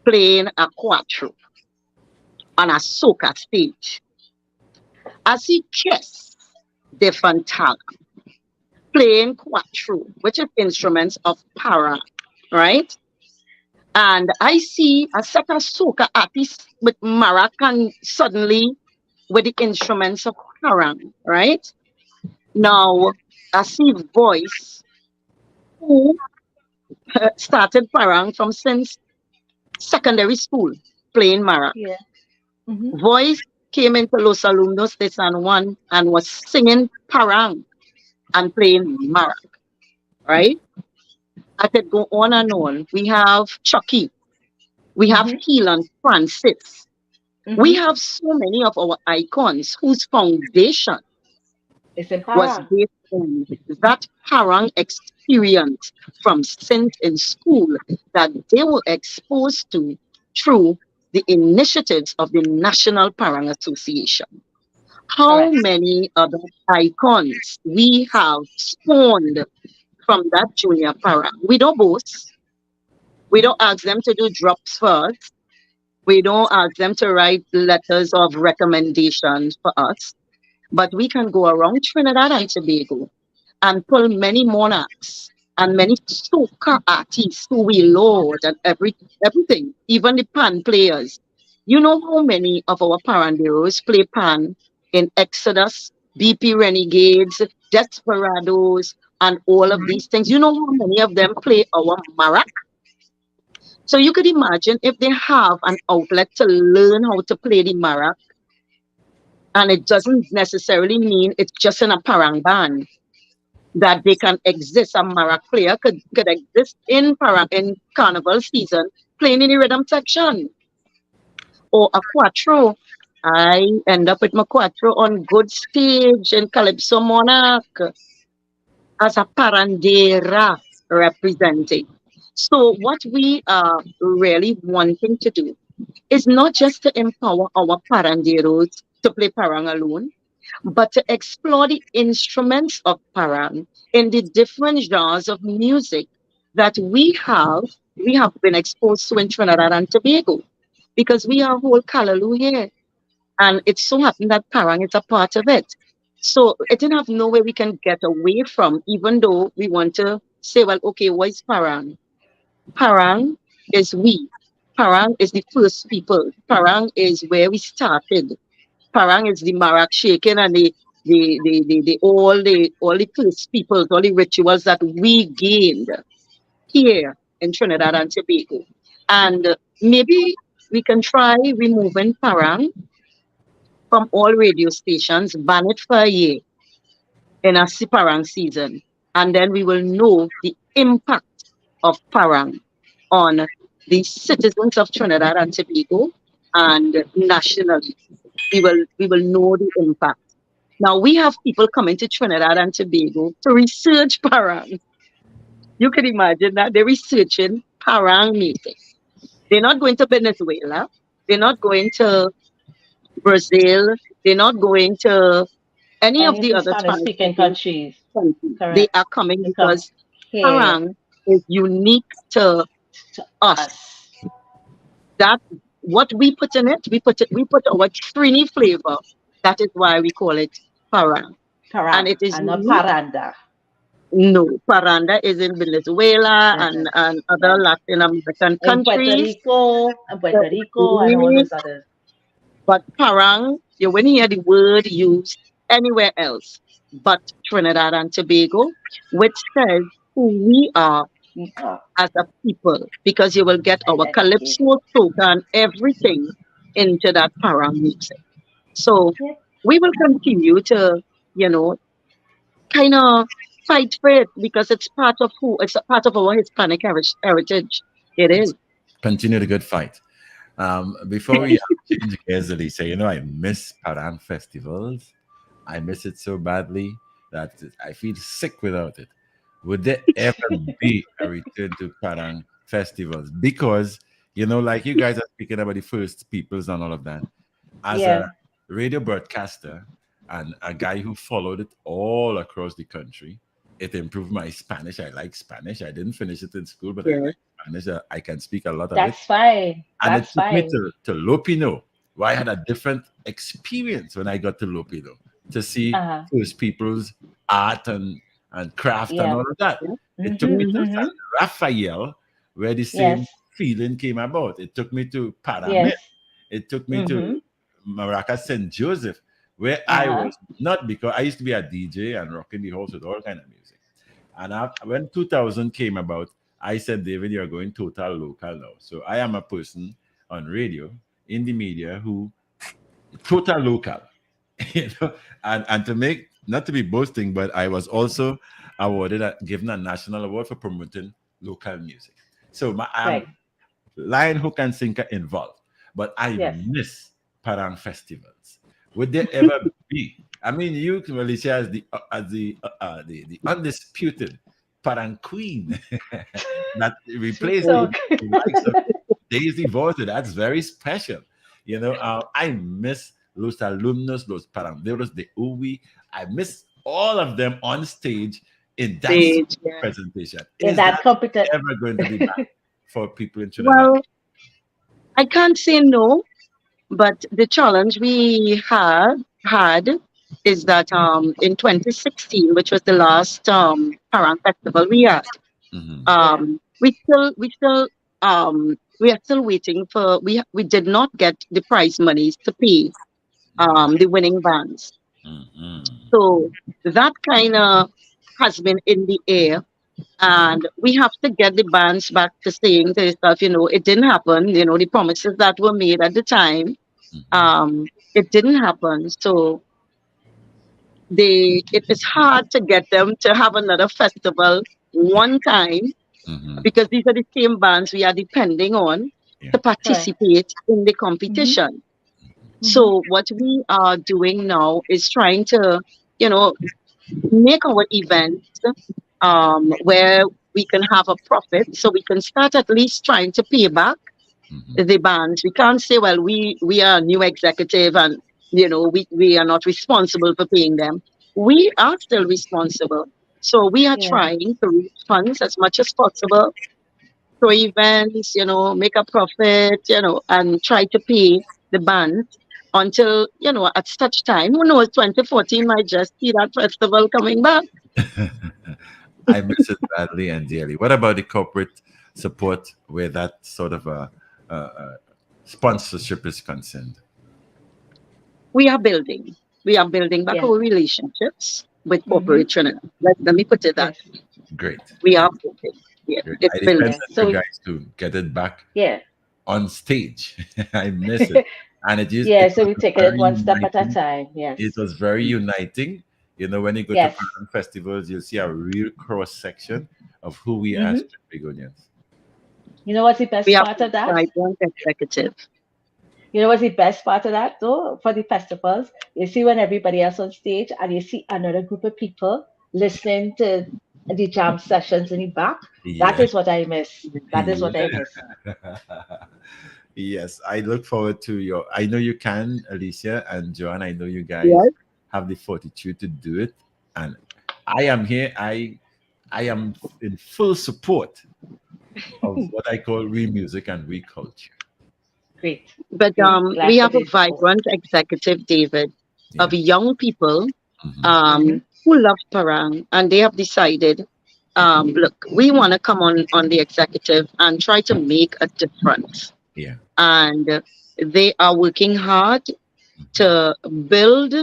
S5: playing a quattro on a soca stage. I see Chess de Fantana playing quattro, which is instruments of para, right? And I see a set of soca artists with maracan suddenly with the instruments of parang, right? Now, I see Voice, who started parang from since secondary school, playing mara.
S4: Yeah. Hmm.
S5: Voice came into Los Alumnos de San Juan and was singing parang and playing mara, right? I could go on and on. We have Chucky, we have
S4: Hmm.
S5: Keelan Francis. We
S4: Hmm.
S5: have so many of our icons whose foundation
S4: It's in
S5: was
S4: Parang.
S5: based on that parang experience from since in school that they were exposed to through the initiatives of the National Parang Association. How
S4: Correct.
S5: many other icons we have spawned from that junior parang? We don't boast. We don't ask them to do drops first. We don't ask them to write letters of recommendations for us. But we can go around Trinidad and Tobago and pull many monarchs and many soca artists who we laud and everything, even the pan players. You know how many of our paranderos play pan in Exodus, BP Renegades, Desperados, and all of these things. You know how many of them play our marac? So you could imagine if they have an outlet to learn how to play the marac, and it doesn't necessarily mean it's just in a parang band that they can exist. A marac player could exist in in carnival season playing in the rhythm section, or a quattro. I end up with my quattro on good stage in Calypso Monarch as a parandera representing. So what we are really wanting to do is not just to empower our paranderos to play parang alone, but to explore the instruments of parang in the different genres of music that we have been exposed to in Trinidad and Tobago, because we are whole Callaloo here, and it so happened that parang is a part of it. So it didn't have no way we can get away from, even though we want to say, well, okay, what is parang? Parang is we. Parang is the first people. Parang is where we started. Parang is the marak shaking and the first peoples, all the rituals that we gained here in Trinidad and Tobago. And maybe we can try removing Parang from all radio stations, ban it for a year in a Parang season, and then we will know the impact of Parang on the citizens of Trinidad and Tobago and nationally. We will know the impact. Now we have people coming to Trinidad and Tobago to research parang. You can imagine that they're researching parang music. They're not going to Venezuela. They're not going to Brazil. They're not going to any of
S4: Any of
S5: the
S4: the
S5: other
S4: Spanish
S5: Spanish
S4: speaking
S5: speaking
S4: countries.
S5: countries. They
S4: Correct.
S5: are coming
S4: They come
S5: because
S4: here
S5: parang is unique to
S4: to
S5: us.
S4: us.
S5: That what we put in it, we put our Trini flavor. That is why we call it parang. And
S4: Parang
S5: it is
S4: and not
S5: unique.
S4: paranda.
S5: No, paranda is in Venezuela
S4: Uh-huh.
S5: and other
S4: Right.
S5: Latin American
S4: In Puerto
S5: countries.
S4: Rico,
S5: Uh,
S4: and all
S5: really,
S4: those others.
S5: but parang, you wouldn't hear the word used anywhere else but Trinidad and Tobago, which says who we are
S4: Oh,
S5: as a people, because you will get our
S4: identity.
S5: calypso, soca, and everything into that parang music. So
S4: Yep.
S5: we will continue to, you know, kind of fight for it because it's part of who, it's a part of our Hispanic heritage. It is.
S2: Continue the good fight. Before we change gears, Elisa, I miss Paran festivals. I miss it so badly that I feel sick without it. Would there ever be a return to Parang festivals? Because, like you guys are speaking about the first peoples and all of that, as a
S4: Yeah.
S2: radio broadcaster and a guy who followed it all across the country, it improved my Spanish. I like Spanish. I didn't finish it in school, but I
S5: Yes.
S2: like Spanish. I can speak a lot of it.
S4: That's fine.
S2: And it
S4: That's
S2: took me
S4: fine.
S2: to Lopino, where I had a different experience when I got to Lopino to see
S4: Uh-huh.
S2: first people's art and craft and
S4: Yeah.
S2: all of that. It took me
S4: Mm-hmm.
S2: to
S5: Mm-hmm.
S4: Mm-hmm.
S2: San Rafael, where the
S4: Yes.
S2: same feeling came about. It took me to Paramet.
S4: Yes.
S2: It took me to
S4: Mm-hmm.
S2: Maracas St. Joseph, where I
S4: Uh-huh.
S2: was not, because I used to be a DJ and rocking the house with all kind of music. And when 2000 came about, I said, David, you're going total local now. So I am a person on radio, in the media, who total local, and to make, not to be boasting, but I was also given a national award for promoting local music. So I'm
S4: Right.
S2: lion, hook, and sinker involved, but I
S4: Yes.
S2: miss Parang festivals. Would there ever be? I mean, you, Malaysia, as the undisputed Parang queen that replaced
S4: So
S2: the likes of Daisy Voto. That's very special. I miss los alumnos, los paranderos de UWI. I miss all of them on stage in that sort
S5: Stage,
S2: of
S5: yeah.
S2: presentation.
S4: in
S2: Is
S4: that
S2: that
S4: competent.
S2: ever going to be back for people in Trinidad?
S5: Well, I can't say no, but the challenge we had is that in 2016, which was the last Parang festival we had,
S2: Mhm.
S4: Yeah.
S5: we are still waiting for we did not get the prize monies to pay the winning bands.
S2: Mhm.
S5: So that kind of has been in the air, and we have to get the bands back to saying to themselves, it didn't happen. The promises that were made at the time,
S2: Mhm.
S5: it didn't happen. So it is hard to get them to have another festival one time
S2: Mhm.
S5: because these are the same bands we are depending on
S2: Yeah.
S5: to
S4: Correct.
S5: participate in the
S4: Mm-hmm.
S5: competition.
S4: Mm-hmm.
S5: So what we are doing now is trying to, you know, make our events where we can have a profit, so we can start at least trying to pay back
S2: Mhm.
S5: the bands. We can't say, well, we are a new executive and we are not responsible for paying them. We are still responsible. So we are
S4: Yeah.
S5: trying to raise funds as much as possible for events, make a profit, and try to pay the band until, at such time, who knows, 2014 might just see that festival coming back.
S2: I miss it badly and dearly. What about the corporate support where that sort of a sponsorship is concerned?
S5: We are building. We are building back
S4: Yeah.
S5: our relationships with
S4: Mm-hmm.
S5: corporate Trinidad. Let me put it that
S4: Yes.
S5: way.
S2: Great.
S5: We are building. Yeah,
S2: Great.
S5: it's
S2: I depend
S5: building.
S4: Yeah.
S2: on you
S4: So
S2: guys to get it back
S4: yeah.
S2: on stage. I miss it. And
S4: Yeah.
S2: it
S4: So
S2: was
S4: we take it
S2: very
S4: one step at a
S2: uniting.
S4: time.
S2: It
S4: Yes.
S2: was very uniting. When you go to
S4: Yes.
S2: Paran festivals, you'll see a real cross section of who we are as
S4: Mm-hmm.
S2: Trinbagonians.
S4: You know what's the
S5: We
S4: best
S5: are
S4: part of that?
S5: vibrant executive.
S4: You know what's the best part of that though? For the festivals, you see when everybody else on stage and you see another group of people listening to the jam sessions in the back. That
S2: Yeah.
S4: is what I miss. That is what I
S2: Yeah.
S4: miss.
S2: Yes, I look forward to I know you can, Alicia and Joanne. I know you guys
S5: Yes.
S2: have the fortitude to do it. And I am here. I am in full support of what I call re music and re culture.
S4: Great.
S5: But
S4: Great.
S5: we
S4: Glad for
S5: have a
S4: the support.
S5: vibrant executive, David,
S2: Yeah.
S5: of young people
S2: Mhm.
S5: um,
S4: Mm-hmm.
S5: who love Parang, and they have decided, look, we want to come on the executive and try to make a difference.
S2: Yeah.
S5: And they are working hard to build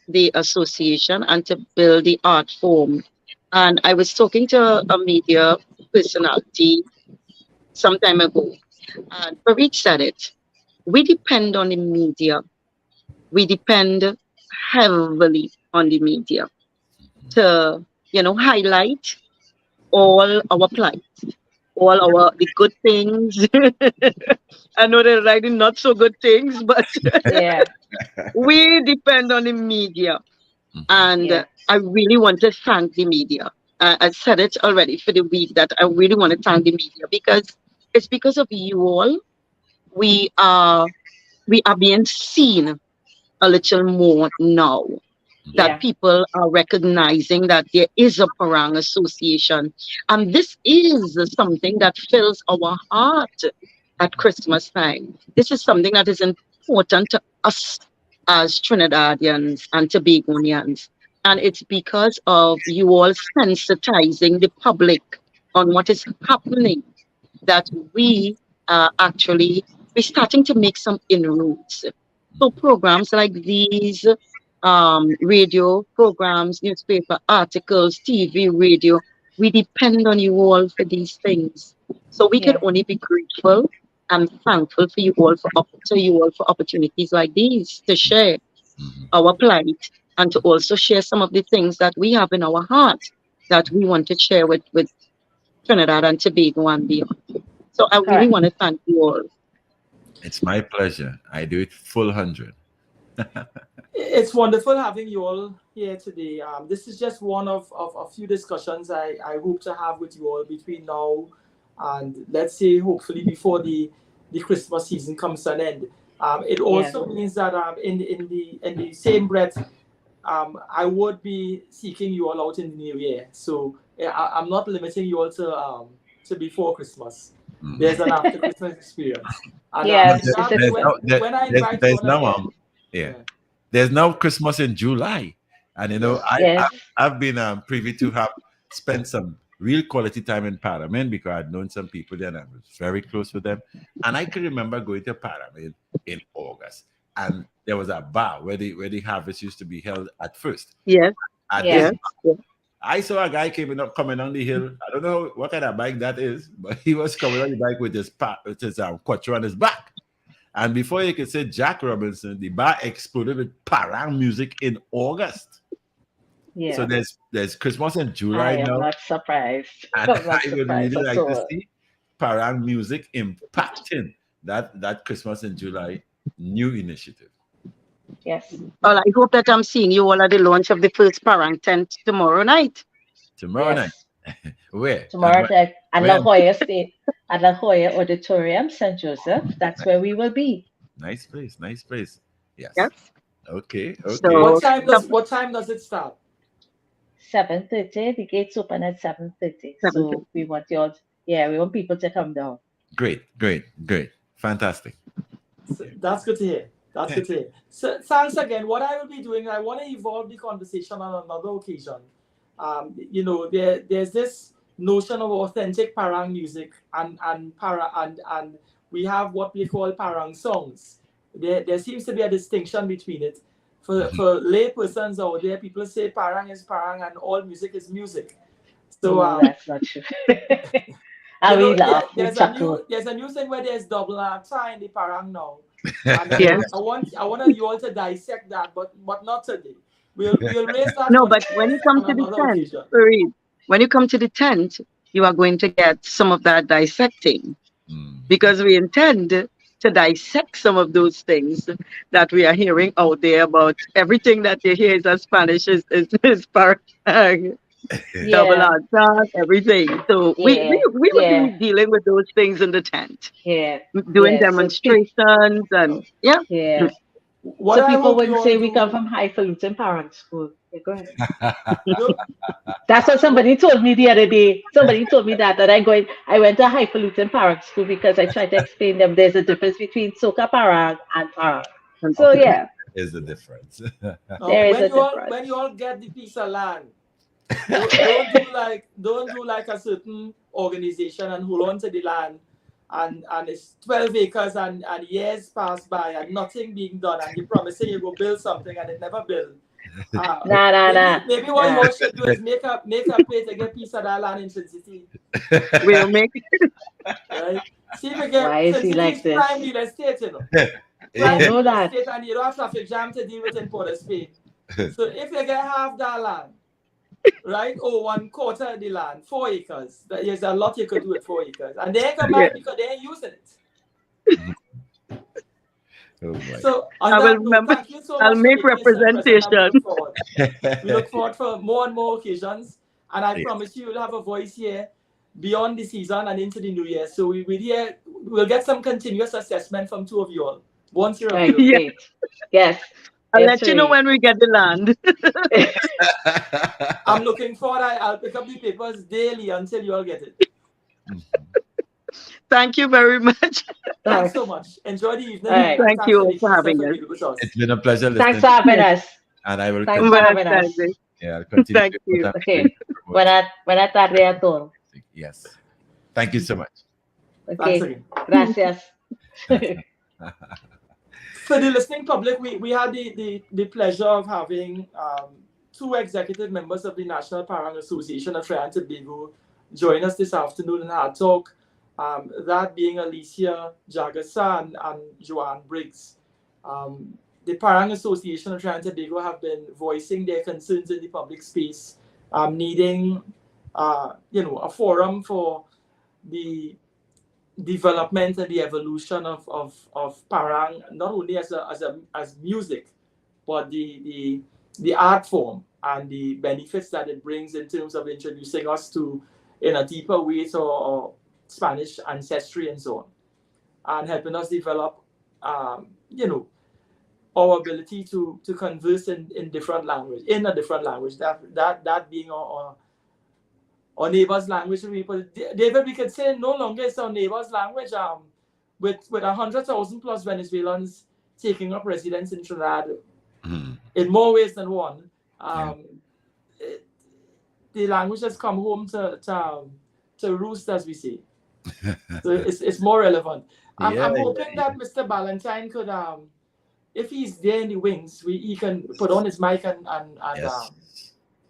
S5: the association and to build the art form. And I was talking to a media personality some time ago, and Farid said it. We depend on the media. We depend heavily on the media to, highlight all our plights, all our the good things. I know they're writing not so good things, but
S4: Yeah.
S5: we depend on the media. And
S4: Yeah.
S5: I really want to thank the media. I said it already for the week that I really want to thank the media because it's because of you all we are we are being seen a little more now, that
S4: Yeah.
S5: people are recognizing that there is a Parang Association. And this is something that fills our heart at Christmas time. This is something that is important to us as Trinidadians and Tobagonians. And it's because of you all sensitizing the public on what is happening that we are actually we're starting to make some inroads. So programs like these, radio programs, newspaper articles, TV, radio, we depend on you all for these things. So we can
S4: Yeah.
S5: only be grateful and thankful for you all for opportunities like these to share our plight and to also share some of the things that we have in our heart that we want to share with Trinidad and Tobago and beyond. So I really
S4: Correct.
S5: want to thank you all.
S2: It's my pleasure. I do it full 100.
S3: It's wonderful having you all here today. This is just one of a few discussions I hope to have with you all between now and, let's say, hopefully before the Christmas season comes to an end. It
S4: Yeah.
S3: also means that in the same breath, I would be seeking you all out in the new year. So I'm not limiting you all to before Christmas. There's an after Christmas experience. And
S4: Yeah.
S3: that,
S2: There's
S3: when,
S2: no,
S3: when I invite you
S2: there's
S3: all
S2: no
S3: again,
S2: yeah.
S3: yeah,
S2: There's no Christmas in July, and
S3: yeah.
S4: Yes.
S2: I've been privy to have spent some real quality time in Parliament because I'd known some people there and I was very close with them, and I can remember going to Parliament in August, and there was a bar where the harvest used to be held at first.
S5: Yes,
S2: At
S4: Yeah.
S2: this,
S5: yes, yes.
S2: I saw a guy coming on the hill. I don't know what kind of bike that is, but he was coming on the bike with his quattro on his back. And before you could say Jack Robinson, the bar exploded with Parang music in August. So
S4: Yeah.
S2: there's Christmas in
S4: I
S2: July
S4: am
S2: now,
S4: not surprised.
S2: and
S4: I'm not
S2: I would
S4: surprised
S2: really
S4: at
S2: like to
S4: all.
S2: see Parang music impacting that Christmas in July new initiative
S4: Yes.
S5: Well, I hope that I'm seeing you all at the launch of the first Parang tent tomorrow night.
S2: tomorrow night.
S4: Yes.
S2: Where and
S4: Tomorrow night at La
S2: where?
S4: Jolla State, at La Jolla Auditorium, St. Joseph. That's where we will be.
S2: Nice place, nice place. Yes.
S5: Yes.
S2: Okay, okay.
S5: So
S3: What time does it start?
S4: 7:30. The gates open at 7:30.
S5: 7:30.
S4: So we want you all. Yeah, we want people to come down.
S2: Great, great, great. Fantastic.
S3: So that's good to hear. That's good to hear. So thanks again. What I will be doing, I want to evolve the conversation on another occasion. There's this notion of authentic Parang music and we have what we call Parang songs. There seems to be a distinction between it. For lay persons out there, people say Parang is Parang and all music is music. So
S4: No, that's not true. And we laugh, we chuckle.
S3: there's a new thing where there's double accent in the Parang now. And
S5: Yes.
S3: I want you all to dissect that, but not today. We'll raise that
S5: No, but when you come
S3: on
S5: to the
S3: another
S5: tent,
S3: occasion.
S5: Fareed, when you come to the tent, you are going to get some of that dissecting because we intend to dissect some of those things that we are hearing out there about everything that you hear is as Spanish is Parang, double
S4: Yeah,
S5: answer, everything. So
S4: yeah,
S5: we would
S4: yeah,
S5: be dealing with those things in the tent,
S4: yeah,
S5: doing
S4: yeah. So
S5: demonstrations and yeah.
S4: yeah.
S3: What
S4: So
S3: I
S4: people
S3: hope you
S4: wouldn't
S3: all
S4: say we
S3: do.
S4: come from highfalutin parent school. Yeah, go ahead.
S3: No,
S4: That's what somebody told me the other day. Somebody told me that I went to highfalutin parent school because I tried to explain them there's a difference between soca parang and parang.
S5: And
S4: So yeah.
S2: is the difference.
S4: There is a
S3: When you
S4: difference.
S3: all get the piece of land, don't do like a certain organization and hold on to the land, and it's 12 acres and years pass by and nothing being done, and you promising you go build something and it never built.
S4: Nah, nah, nah.
S3: Maybe what you
S4: Nah.
S3: all should do is make a play to get piece of that land in Sin City.
S5: We'll make
S3: Right? See if you
S4: Why
S3: get
S4: is
S3: Sin
S4: he
S3: City
S4: like
S3: is
S4: this?
S3: prime real estate, you know.
S4: I
S3: Prime
S2: Yeah.
S4: know
S3: real
S4: that.
S3: estate, and you don't have traffic jam to deal with in Port of Spain. So if you get half that land, right, or 1/4 of the land, 4 acres, there's a lot you could do with 4 acres. And they ain't gonna
S5: yeah.
S3: mind because they ain't using it.
S2: Oh boy.
S3: So on
S5: I will
S3: that note,
S5: remember.
S3: thank you so
S5: I'll
S3: much for
S5: make
S3: making yourself present, and we
S5: representation.
S3: look forward. We look forward for more and more occasions. And I
S2: Yes.
S3: promise you, you'll have a voice here beyond the season and into the new year. So we'll get some continuous assessment from two of you all once you're
S4: Right,
S3: available.
S5: Yeah.
S4: great. Yes.
S5: I'll
S4: Yes,
S5: let you know
S4: Sheree.
S5: when we get the land.
S3: I'm looking forward. I'll pick up the papers daily until you all get it.
S5: Thank you very much.
S3: Thanks
S4: Thanks.
S3: so much. Enjoy the evening,
S4: All right.
S3: and
S5: Thank
S3: thanks
S5: you
S3: for
S5: all
S3: making
S5: for
S3: yourself
S5: having us.
S3: available to us.
S2: It's been a pleasure
S4: Thanks
S2: listening,
S4: for having
S5: Yes.
S4: us.
S2: and I will
S4: Thanks for
S2: continue.
S4: having us.
S5: Buenas
S2: Yeah, I'll continue
S5: Thank
S2: to
S5: you.
S2: put up
S4: Okay. Buenas tardes a todos.
S2: Yes. Thank you so much.
S3: Thanks
S4: Okay.
S3: again.
S4: Gracias.
S3: For the listening public, we had the pleasure of having two executive members of the National Parang Association of Trinidad and Tobago join us this afternoon in Hard Talk. That being Alicia Jagasa and Joanne Briggs. The Parang Association of Trinidad and Tobago have been voicing their concerns in the public space, needing a forum for the development and the evolution of Parang, not only as music, but the art form and the benefits that it brings in terms of introducing us to in a deeper way to our Spanish ancestry and so on, and helping us develop our ability to converse in a different language, that being our neighbor's language. David, we could say no longer it's our neighbor's language. With 100,000 plus Venezuelans taking up residence in Trinidad in more ways than one, the language has come home to roost, as we say. So it's more relevant. I'm hoping that Mr. Ballantyne could, if he's there in the wings, he can put on his mic and
S2: Yes.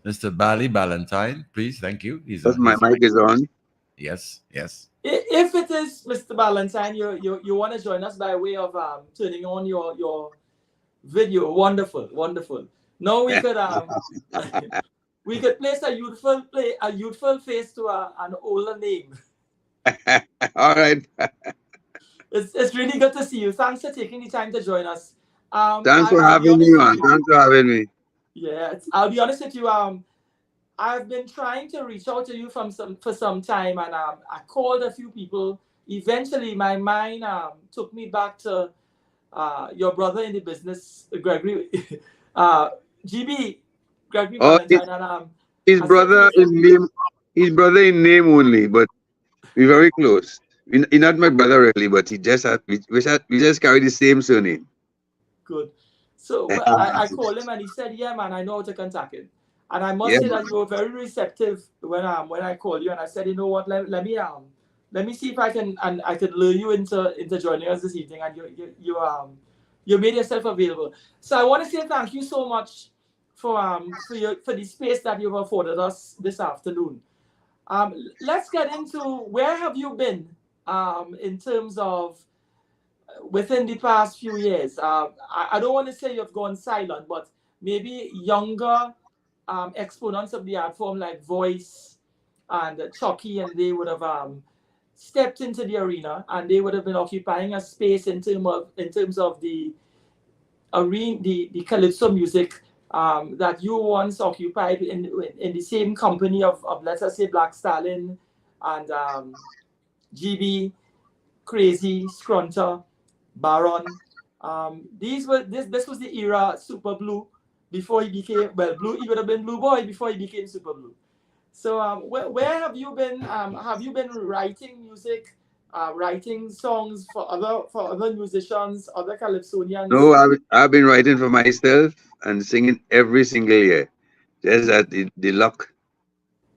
S2: Mr. Bali Ballantyne, please, thank you. He's
S6: Because
S2: on.
S6: my mic is on.
S2: Yes, yes.
S3: If it is Mr. Ballantyne, you want to join us by way of turning on your video. Wonderful. Now we could we could place a youthful face to an older name.
S6: All right.
S3: It's really good to see you. Thanks for taking the time to join us.
S6: Thanks for
S3: I'll be
S6: having me,
S3: honest with
S6: man.
S3: you.
S6: Thanks for having me.
S3: Yeah, I'll be honest with you. I've been trying to reach out to you for some time, and I called a few people. Eventually, my mind took me back to your brother in the business, Gregory, GB, Gregory
S6: Oh,
S3: Valentine, and
S6: his
S3: I said to
S6: brother
S3: myself,
S6: his brother in name only, but we're very close. He's not my brother really, but he just we just carry the same surname.
S3: good. So I called him, and he said, "Yeah, man, I know how to contact him." And I must
S6: Yeah.
S3: say that you were very receptive when I called you, and I said, "You know what? Let me see if I could lure you into joining us this evening." And you made yourself available. So I want to say thank you so much for the space that you've afforded us this afternoon. Let's get into where have you been in terms of within the past few years. I don't want to say you've gone silent, but maybe younger exponents of the art form like Voice and Chucky, and they would have stepped into the arena, and they would have been occupying a space in terms of the arena, the calypso music that you once occupied in the same company of let us say Black Stalin and GB, Crazy, Scrunter, Baron. This was the era Super Blue before he became Blue. He would have been Blue Boy before he became Super Blue. So where have you been? Have you been writing music writing songs for other musicians, other
S6: No,
S3: Calypsonians?
S6: I've been writing for myself and singing every single year. Just that the luck,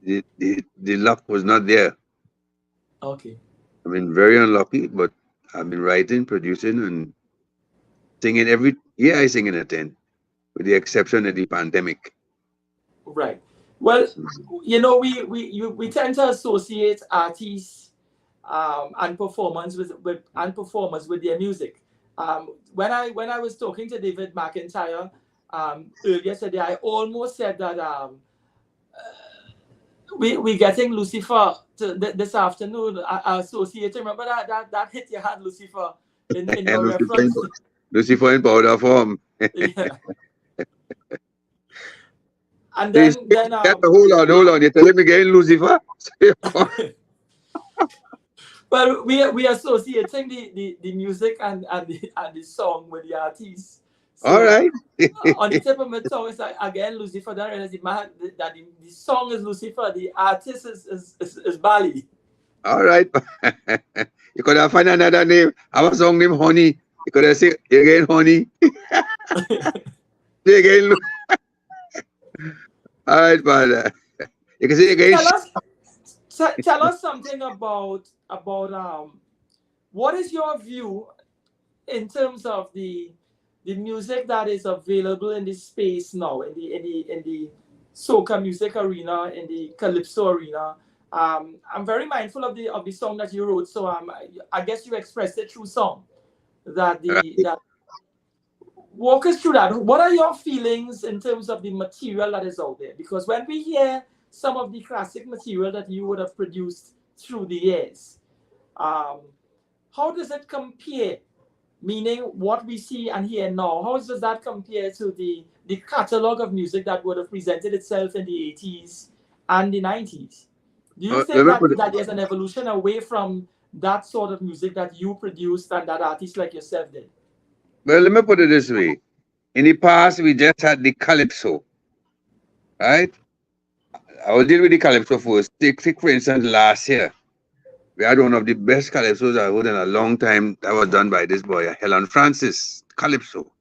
S6: the luck was not there.
S3: Okay.
S6: I've been very unlucky, but I've been writing, producing, and singing every year. I sing and attend, with the exception of the pandemic.
S3: Right. Well, you know, we tend to associate artists and performance and performers with their music. When I was talking to David McIntyre earlier today, I almost said that we getting Lucifer this afternoon associated. Remember that hit you had, Lucifer, in
S6: And
S3: your reference.
S6: Lucifer in powder form.
S3: Yeah. And
S6: Please,
S3: then
S6: hold on. You're telling me again, Lucifer?
S3: well, we associating the music and the song with the artist.
S6: All
S3: So
S6: right.
S3: on the tip of my tongue, it's like, again, Lucifer. Then realize that the song is Lucifer, the artist is Bali.
S6: All right. You could have find another name. I was song name Honey. You could have said again Honey. Say again. All right, father. You can say again.
S3: Tell us something about what is your view in terms of the music that is available in this space now, in the soca music arena, in the calypso arena. I'm very mindful of the song that you wrote, so I guess you expressed it through song. That walk us through that. What are your feelings in terms of the material that is out there? Because when we hear some of the classic material that you would have produced through the years, how does it compare? Meaning what we see and hear now, how does that compare to the catalog of music that would have presented itself in the 80s and the 90s? Do you think that there's an evolution away from that sort of music that you produced and that artists like yourself did?
S6: Well, let me put it this way. In the past, we just had the calypso, right? I will deal with the calypso first. Take for instance, last year, we had one of the best calypsos I've heard in a long time. That was done by this boy, Helen Francis, calypso.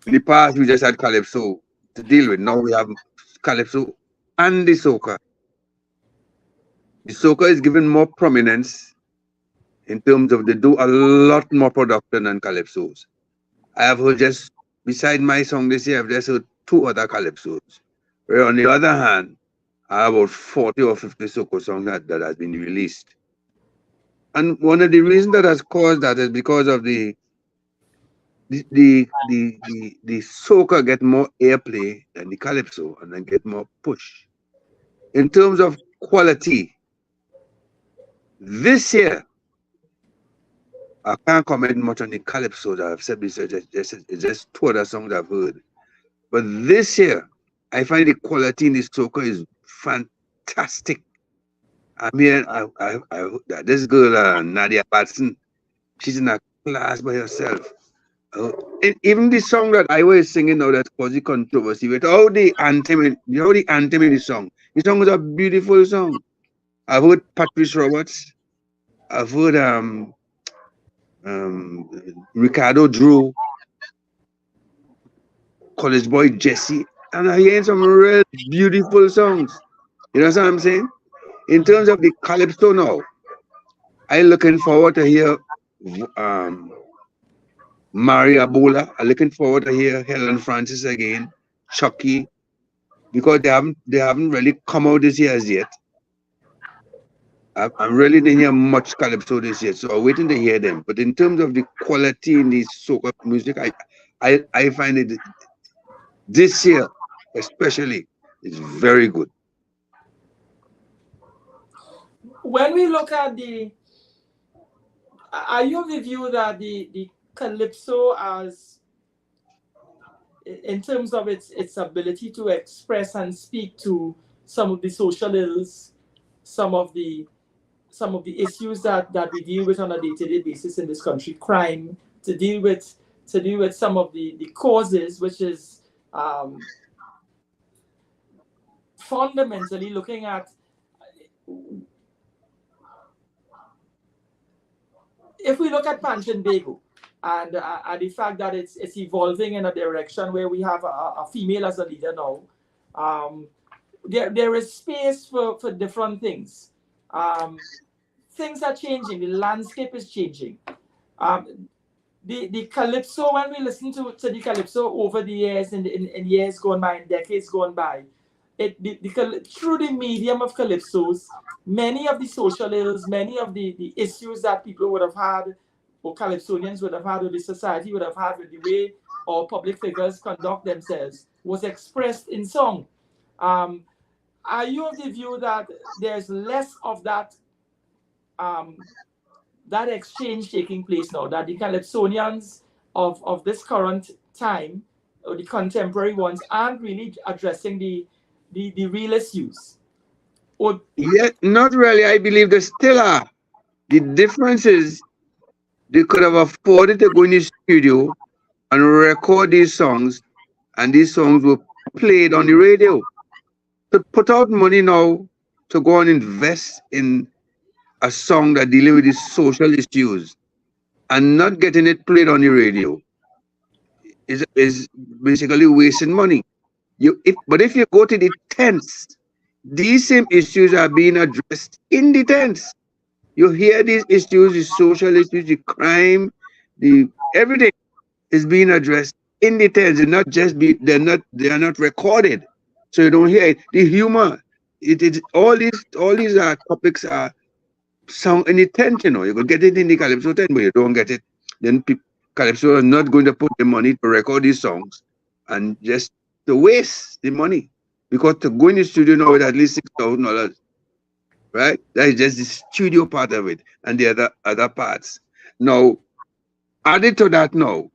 S6: In the past, we just had calypso to deal with. Now we have calypso and the soca. The soca is given more prominence in terms of they do a lot more production than calypsos. I have heard just beside my song this year, I've just heard 2 other calypsos. Where on the other hand, I have about 40 or 50 soca songs that has been released. And one of the reasons that has caused that is because of the soca get more airplay than the calypso and then get more push. In terms of quality, this year, I can't comment much on the calypso that I've said before. It's just 2 other songs I've heard. But this year, I find the quality in the soca is fantastic. I mean, this girl, Nadia Batson, she's in a class by herself. And even the song that I was singing now that caused the controversy with all the anthem, in the song. The song is a beautiful song. I've heard Patrice Roberts. I've heard Ricardo Drew, College Boy Jesse, and I hear some real beautiful songs. You know what I'm saying? In terms of the calypso now, I'm looking forward to hear Maria Bola. I'm looking forward to hear Helen Francis again, Chucky, because they haven't really come out this year as yet. I'm really didn't hear much calypso this year, so I'm waiting to hear them. But in terms of the quality in the soca music, I find it this year especially is very good.
S3: When we look at are you of the view that the calypso, as in terms of its ability to express and speak to some of the social ills, some of the issues that we deal with on a day-to-day basis in this country, crime, to deal with some of the causes, which is fundamentally looking at if we look at Panchin Bego and the fact that it's evolving in a direction where we have a female as a leader now, there is space for different things. Things are changing. The landscape is changing. The calypso, when we listen to the calypso over the years, in years gone by, in decades gone by, through the medium of calypsos, many of the social ills, many of the issues that people would have had, or calypsonians would have had, or the society would have had with the way our public figures conduct themselves, was expressed in song. Are you of the view that there's less of that that exchange taking place now, that the calypsonians of this current time, or the contemporary ones, aren't really addressing the real issues? Or
S6: Yeah, not really. I believe there still are. The difference is they could have afforded to go in the studio and record these songs, and these songs were played on the radio. To put out money now to go and invest in a song that dealing with these social issues and not getting it played on the radio is basically wasting money. But if you go to the tents, these same issues are being addressed in the tents. You hear these issues, the social issues, the crime, the everything is being addressed in the tents. They're not recorded, so you don't hear it. The humor, all these topics are sung in the tent. You could get it in the calypso tent, but you don't get it. Then calypso are not going to put the money to record these songs, and just to waste the money, because to go in the studio now with at least $6,000, right? That is just the studio part of it, and the other parts. Now, added to that now,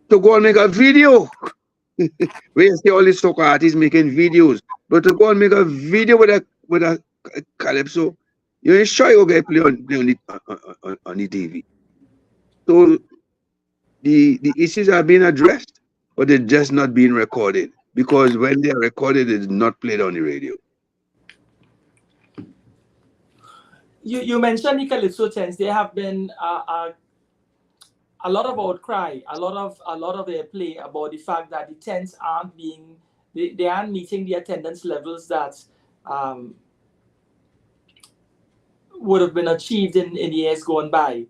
S6: to go and make a video. We see all these soccer artists making videos, but to go and make a video with a calypso, you ain't sure you'll get play on the TV. So the issues are being addressed, but they're just not being recorded, because when they're recorded, it's not played on the radio.
S3: You mentioned the calypso tents. There have been a lot of outcry, a lot of airplay about the fact that the tents aren't meeting the attendance levels that would have been achieved in years gone by.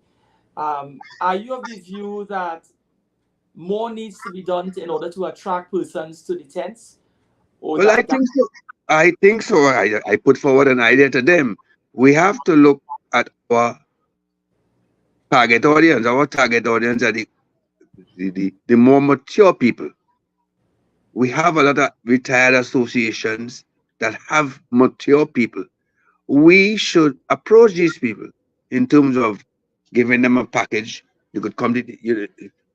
S3: Are you of the view that more needs to be done in order to attract persons to the tents?
S6: Well, I think so. I put forward an idea to them. We have to look at our target audience. Our target audience are the more mature people. We have a lot of retired associations that have mature people. We should approach these people in terms of giving them a package. You could come to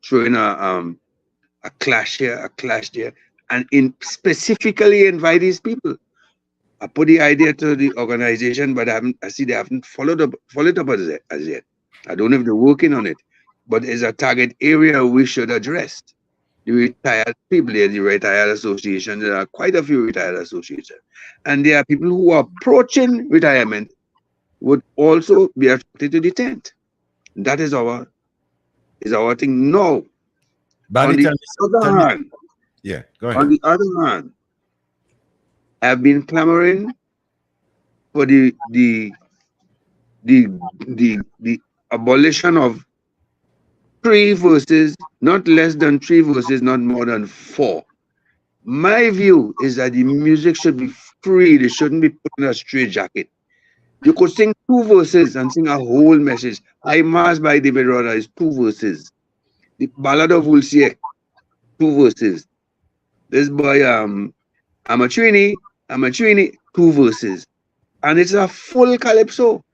S6: throw in a clash here, a clash there, and specifically invite these people. I put the idea to the organization, but I see they haven't followed up as yet. I don't know if they're working on it, but it's a target area we should address. The retired people, the retired associations, there are quite a few retired associations. And there are people who are approaching retirement would also be attracted to the tent. That is our thing. No. On the other hand,
S2: yeah, go ahead.
S6: On the other hand, I've been clamoring for the abolition of 3 verses, not less than 3 verses, not more than 4. My view is that the music should be free. They shouldn't be put in a straitjacket. You could sing 2 verses and sing a whole message. I Mass by David Rudder is 2 verses. The Ballad of Wolsey, 2 verses. This boy, I'm a Trini, 2 verses. And it's a full calypso.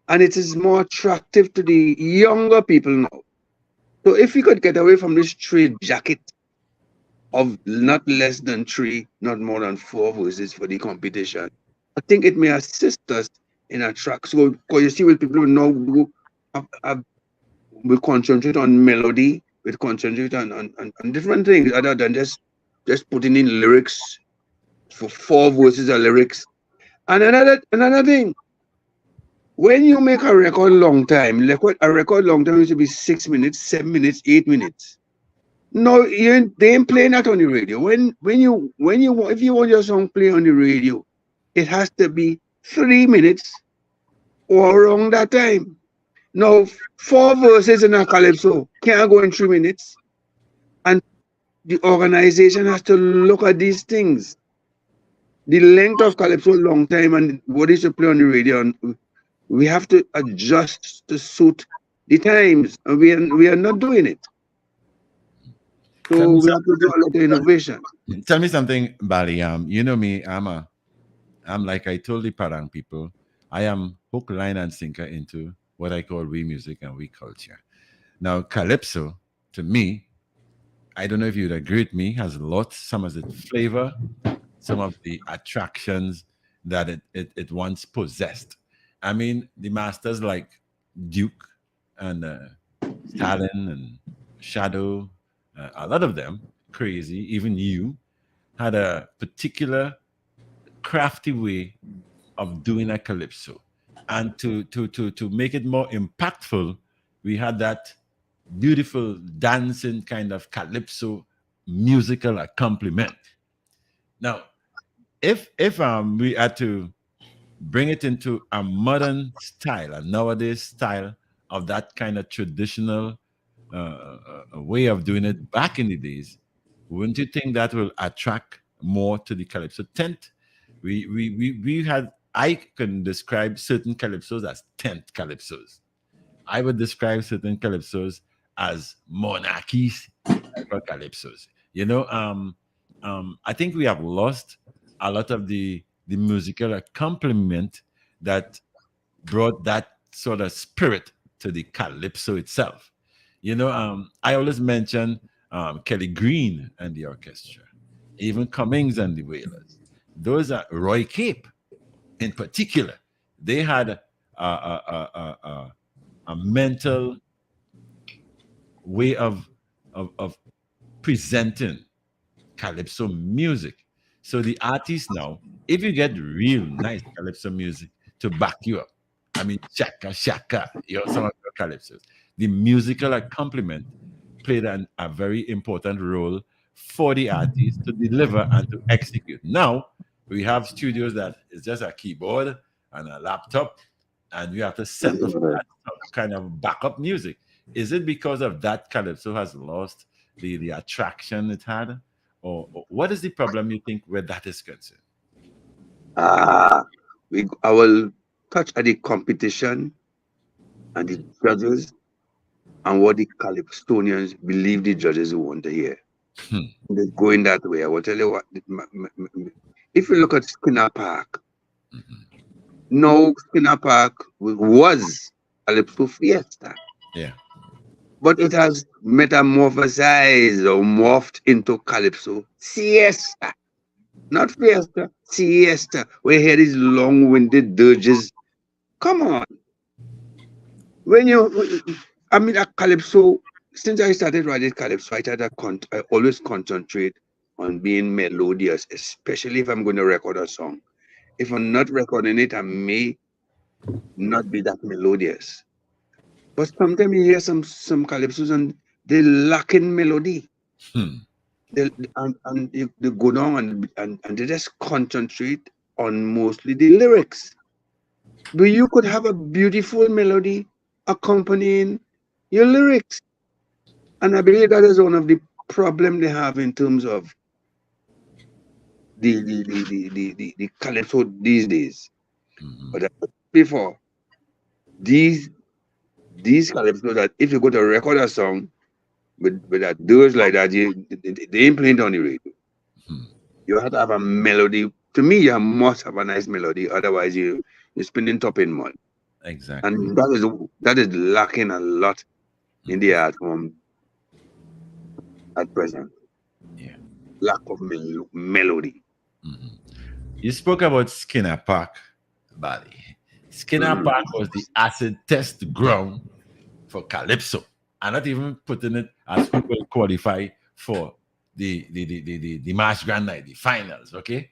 S6: And it is more attractive to the younger people now. So if we could get away from this straitjacket of not less than 3, not more than 4 verses for the competition, I think it may assist us in a track. So, because you see, with people now we concentrate on melody, we concentrate on different things other than just putting in lyrics for 4 verses of lyrics. And another thing, When you make a record long time, a record long time used to be 6 minutes, 7 minutes, 8 minutes. No, they ain't playing that on the radio. If you want your song play on the radio, it has to be 3 minutes or around that time. Now, 4 verses in a calypso can't go in 3 minutes. And the organization has to look at these things. The length of calypso long time and what is to play on the radio. And we have to adjust to suit the times. And we are not doing it. So we have to do a lot of innovation.
S2: Tell me something, Bali. You know me, I'm like I told the Parang people, I am hook, line, and sinker into what I call we music and we culture. Now, calypso, to me, I don't know if you'd agree with me, has lost some of its flavor, some of the attractions that it once possessed. I mean, the masters like Duke and Stalin and Shadow, a lot of them, crazy, even you, had a particular crafty way of doing a calypso. And to make it more impactful, we had that beautiful dancing kind of calypso musical accompaniment. Now, if we had to bring it into a modern style, a nowadays style of that kind of traditional way of doing it back in the days, wouldn't you think that will attract more to the calypso tent? We had, I can describe certain calypsos as tent calypsos. I would describe certain calypsos as monarchies type of calypsos. You know, I think we have lost a lot of the musical accompaniment that brought that sort of spirit to the calypso itself. You know, I always mention Kelly Green and the orchestra, even Cummings and the Wailers. Those are Roy Cape in particular. They had a mental way of presenting calypso music. So the artists now, if you get real nice calypso music to back you up, I mean shaka shaka, some of your calypsos, the musical accompaniment played a very important role for the artist to deliver and to execute. Now we have studios that is just a keyboard and a laptop, and you have to settle for that kind of backup music. Is it because of that calypso has lost the attraction it had? Or what is the problem you think where that is concerned?
S6: I will touch at the competition and the judges and what the Calypsonians believe the judges want to hear. They're going that way. I will tell you what. If you look at Skinner Park, no, Skinner Park was Calypso Fiesta.
S2: Yeah.
S6: But it has metamorphosized or morphed into Calypso Siesta. Not Fiesta, Siesta. We hear these long-winded dirges. Come on. A Calypso, since I started writing Calypso, I always concentrate on being melodious, especially if I'm going to record a song. If I'm not recording it, I may not be that melodious. But sometimes you hear some calypsos and they lack in melody. They go down and they just concentrate on mostly the lyrics. But you could have a beautiful melody accompanying your lyrics. And I believe that is one of the problems they have in terms of the calypso these days. But before, these calypso that if you go to record a song with that doors like that, they ain't playing on the radio. You have to have a melody. To me, you must have a nice melody. Otherwise, you're spinning top in mud.
S2: Exactly.
S6: And that is lacking a lot in the art form at present.
S2: Yeah.
S6: Lack of melody.
S2: You spoke about Skinner Park, Bali. Skinner Park was the acid test ground for Calypso. I'm not even putting it as who will qualify for the March Grand Night, the finals, okay?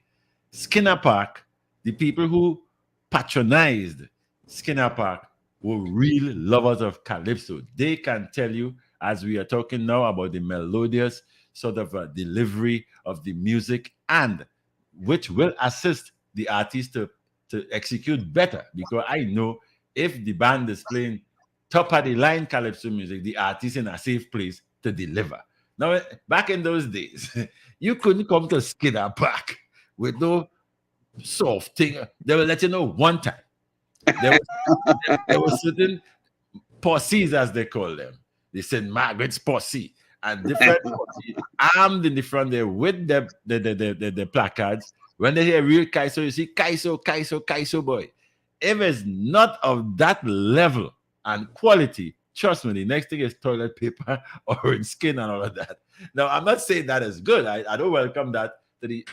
S2: Skinner Park, the people who patronized Skinner Park were real lovers of calypso. They can tell you, as we are talking now, about the melodious sort of delivery of the music, and which will assist the artist to execute better. Because I know if the band is playing top of the line calypso music, the artist in a safe place to deliver. Now, back in those days, you couldn't come to Skinner Park with no soft thing. They will let you know one time. There were certain posses, as they call them. The St. Margaret's posse and different posse armed in the front there with the placards. When they hear real Kaiso, you see Kaiso, Kaiso, Kaiso boy. If it's not of that level and quality, trust me, the next thing is toilet paper or in skin and all of that. Now, I'm not saying that is good. I don't welcome that to the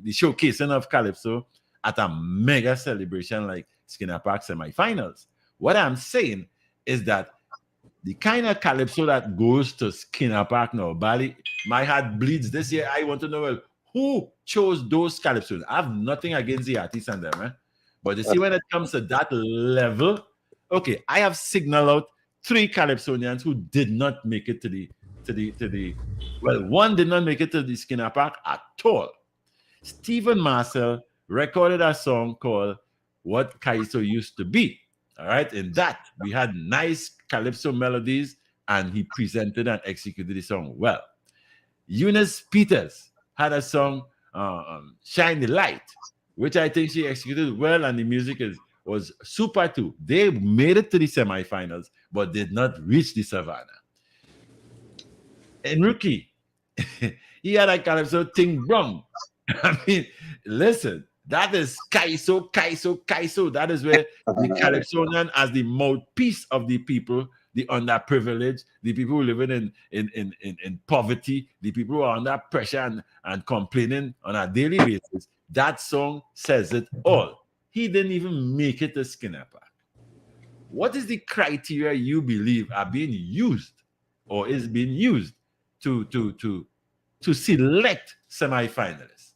S2: showcasing of Calypso at a mega celebration like Skinner Park semifinals. What I'm saying is that the kind of Calypso that goes to Skinner Park now, Bali, my heart bleeds this year. I want to know, well, who chose those Calypsos? I have nothing against the artists and them, but you see, when it comes to that level, okay, I have signaled out 3 Calypsonians who did not make it to the well, one did not make it to the Skinner Park at all. Stephen Marcel recorded a song called What Kaiso Used to Be. All right, in that we had nice calypso melodies, and he presented and executed the song well. Eunice Peters had a song, Shine the Light, which I think she executed well, and the music was super too. They made it to the semifinals, but did not reach the Savannah. Enrique, he had a calypso Ting Brung. I mean, listen, that is Kaiso, Kaiso, Kaiso. That is where the Calypsonian, as the mouthpiece of the people, the underprivileged, the people who live in poverty, the people who are under pressure and complaining on a daily basis. That song says it all. He didn't even make it to Skinner Park. What is the criteria you believe are being used or is being used to select semifinalists?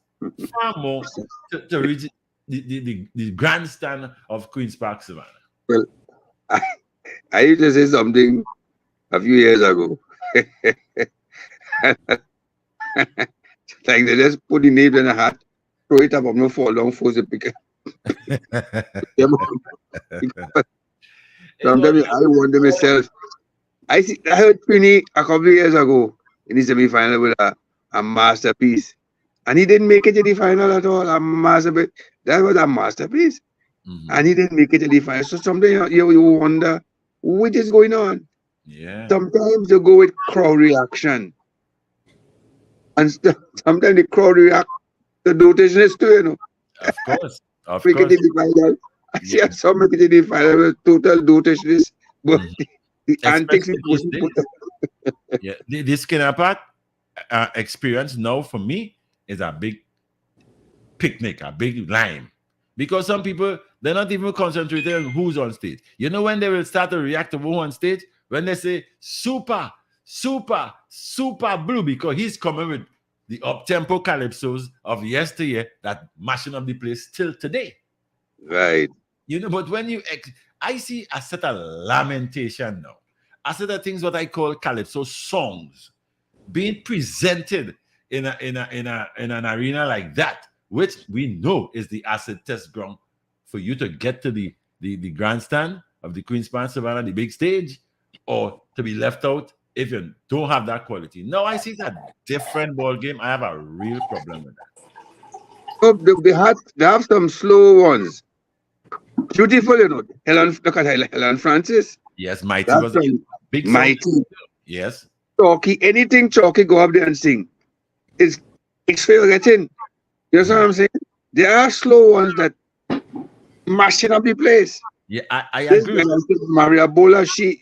S2: Far more to reach the grandstand of Queen's Park Savannah.
S6: Well, I used to say something a few years ago. Like they just put the names in a hat, throw it up, I'm not fall down, force it, pick it. Sometimes I wonder myself. I heard Trini a couple of years ago in the semi-final with a masterpiece. And he didn't make it to the final at all. A masterpiece. That was a masterpiece.
S2: Mm-hmm.
S6: And he didn't make it to the final. So sometimes you wonder what is going on.
S2: Yeah.
S6: Sometimes you go with crowd reaction. And sometimes the crowd react to dotationist too, you know.
S2: Of course. Of
S6: Make it
S2: course.
S6: in the final. I see some make it in the final with total dotationist. But the antics it was
S2: yeah. The Skinner Park experience now for me is a big picnic, a big lime. Because some people, they're not even concentrated on who's on stage. You know when they will start to react to who on stage? When they say super, super, super blue, because he's coming with the up-tempo calypsos of yesteryear that mashing up the place still today.
S6: right.
S2: You know, but when I see a set of lamentation now, a set of things what I call calypso songs being presented in an arena like that, which we know is the acid test ground for you to get to the grandstand of the Queen's Park Savannah, the big stage, or to be left out if you don't have that quality. Now I see that different ball game. I have a real problem with that.
S6: Oh, they have some slow ones. Beautiful, you know. Look at Helen Francis.
S2: Yes, Mighty
S6: That's
S2: was a big song.
S6: Mighty.
S2: Yes.
S6: Chalky, anything Chalky go up there and sing. It's forgetting. You know what I'm saying? There are slow ones that mashing up the place.
S2: Yeah, I agree.
S6: Maria Bola, she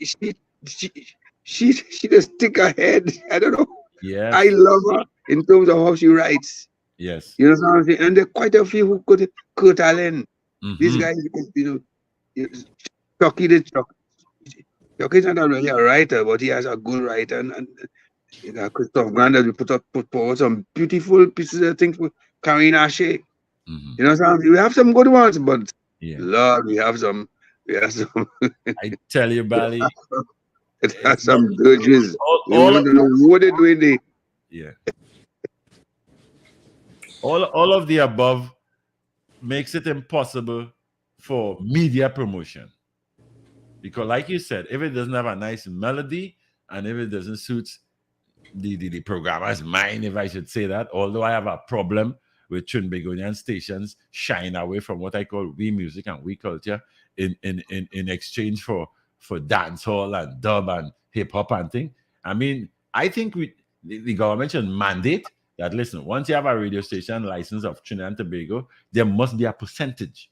S6: just stick her head. I don't know.
S2: Yes.
S6: I love her in terms of how she writes.
S2: Yes.
S6: You know what I'm saying? And there are quite a few who could Kurt Allen.
S2: Mhm.
S6: These guys, you know, Chucky's not really a writer, but he has a good writer. And you know, Christoph Grandad, we put forward some beautiful pieces of things with Karina Ashe.
S2: Mhm.
S6: You know what I'm saying? We have some good ones, but
S2: Yeah.
S6: Lord, we have some,
S2: I tell you, Bali,
S6: it
S2: it's
S6: has some dirges. We
S2: all of,
S6: don't know what they're doing there.
S2: yeah. All of the above makes it impossible for media promotion. Because like you said, if it doesn't have a nice melody and if it doesn't suit the programmer's mind, if I should say that, although I have a problem with Trinbagonian stations shying away from what I call we music and we culture in exchange for dance hall and dub and hip hop and thing. I mean, I think the government should mandate that, listen, once you have a radio station license of Trinidad and Tobago, there must be a percentage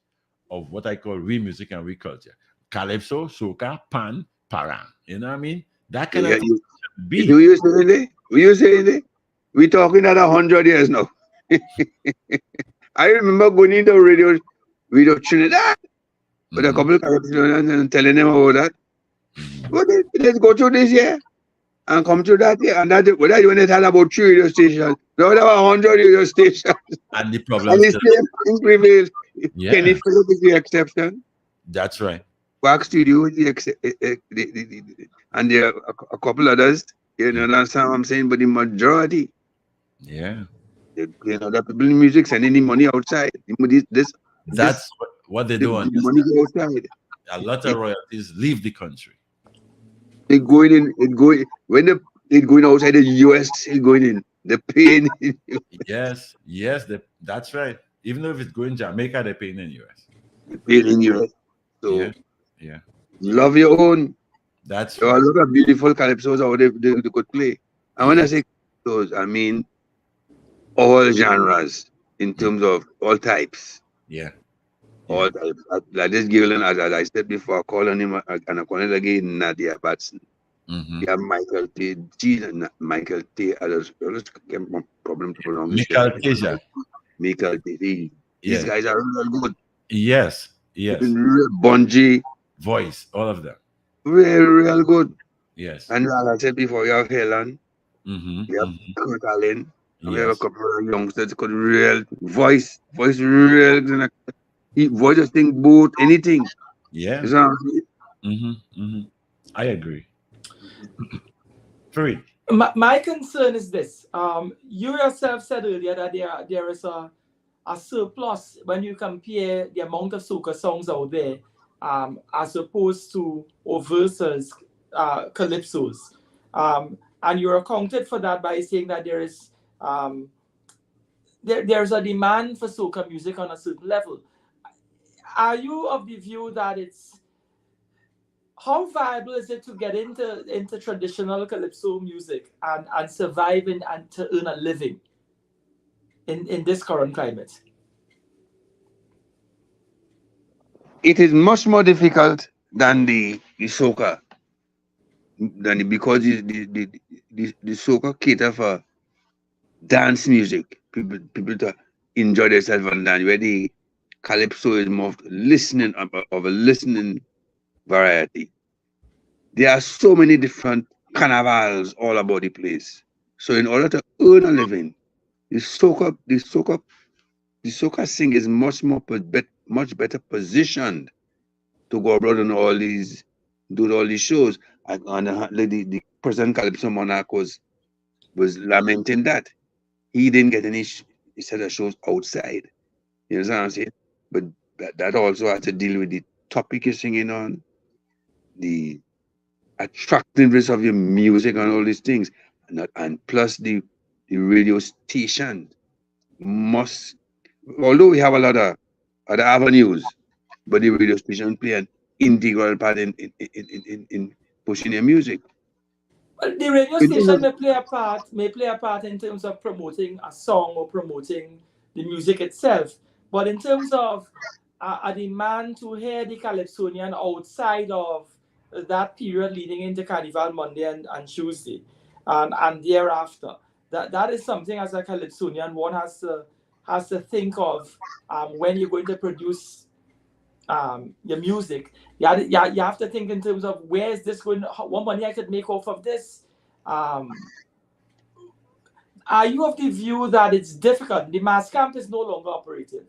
S2: of what I call we music and we culture. Calypso, soca, pan, parang. You know what I mean? That kind
S6: Yeah,
S2: of thing should be.
S6: who you saying there? Who you saying there? We talking at 100 years now. I remember going into radio Trinidad with a couple of Caribbean and telling them about that. Well, let's go through this year and come to that year. And that whether you want to tell about 3 radio stations, there were 100 radio stations.
S2: And the problem
S6: And the
S2: still,
S6: same thing prevails.
S2: yeah,
S6: Kenny Phillips is the exception.
S2: that's right.
S6: Wax Studio is and there are a couple others. You know, that's how I'm saying, but the majority,
S2: Yeah.
S6: they play other people in music, sending the money outside.
S2: That's what they do.
S6: The money go outside.
S2: A lot of royalties leave the country.
S6: They going in, when they going outside the US, they going in. They're paying.
S2: Yes, that's right. Even though if it's going Jamaica, they're paying in US.
S6: They're paying in US. So
S2: Yeah.
S6: love your own.
S2: That's
S6: There are a lot of beautiful calypsos out there they could play. And when I say calypsos, I mean all genres in terms of all types.
S2: Yeah.
S6: All types. Like this girl, and as I said before, I call on him and I call it again, Nadia Batson. You have Michael T. Michael T. I just problem to pronounce
S2: Michael Teja.
S6: Michael T. These guys are real good.
S2: Yes.
S6: Real Bungie.
S2: Voice, all of them.
S6: Real good.
S2: Yes.
S6: And like I said before, you have Helen. You have Kurt Allen. We have a couple of youngsters who could real voice real. He voices think both anything.
S2: Yeah.
S6: You know what I'm saying?
S2: I agree. Fareed.
S3: My concern is this. You yourself said earlier that there is a surplus when you compare the amount of soca songs out there as opposed to or versus calypsos. And you're accounted for that by saying that there is there's a demand for soca music on a certain level. Are you of the view that how viable is it to get into traditional calypso music and survive and to earn a living in this current climate?
S6: It is much more difficult than the soca. Because the soca cater for dance music, people to enjoy themselves and dance, where the calypso is more listening of a listening variety. There are so many different carnivals all about the place. So in order to earn a living, the soca sing is much better positioned to go abroad and do all these shows. And the present Calypso monarch was lamenting that he didn't get any set of shows outside. You know what I'm saying? But that also has to deal with the topic you're singing on, the attractiveness of your music and all these things, and plus the radio station must. Although we have a lot of other avenues, but the radio station play an integral part in pushing your music.
S3: Well, the radio station may play a part in terms of promoting a song or promoting the music itself. But in terms of a demand to hear the Calypsonian outside of that period leading into Carnival Monday and Tuesday and thereafter, that is something as a Calypsonian one has to think of when you're going to produce your music. You have to think in terms of where is this going, what money I could make off of this. Are you of the view that it's difficult? The mass camp is no longer operative.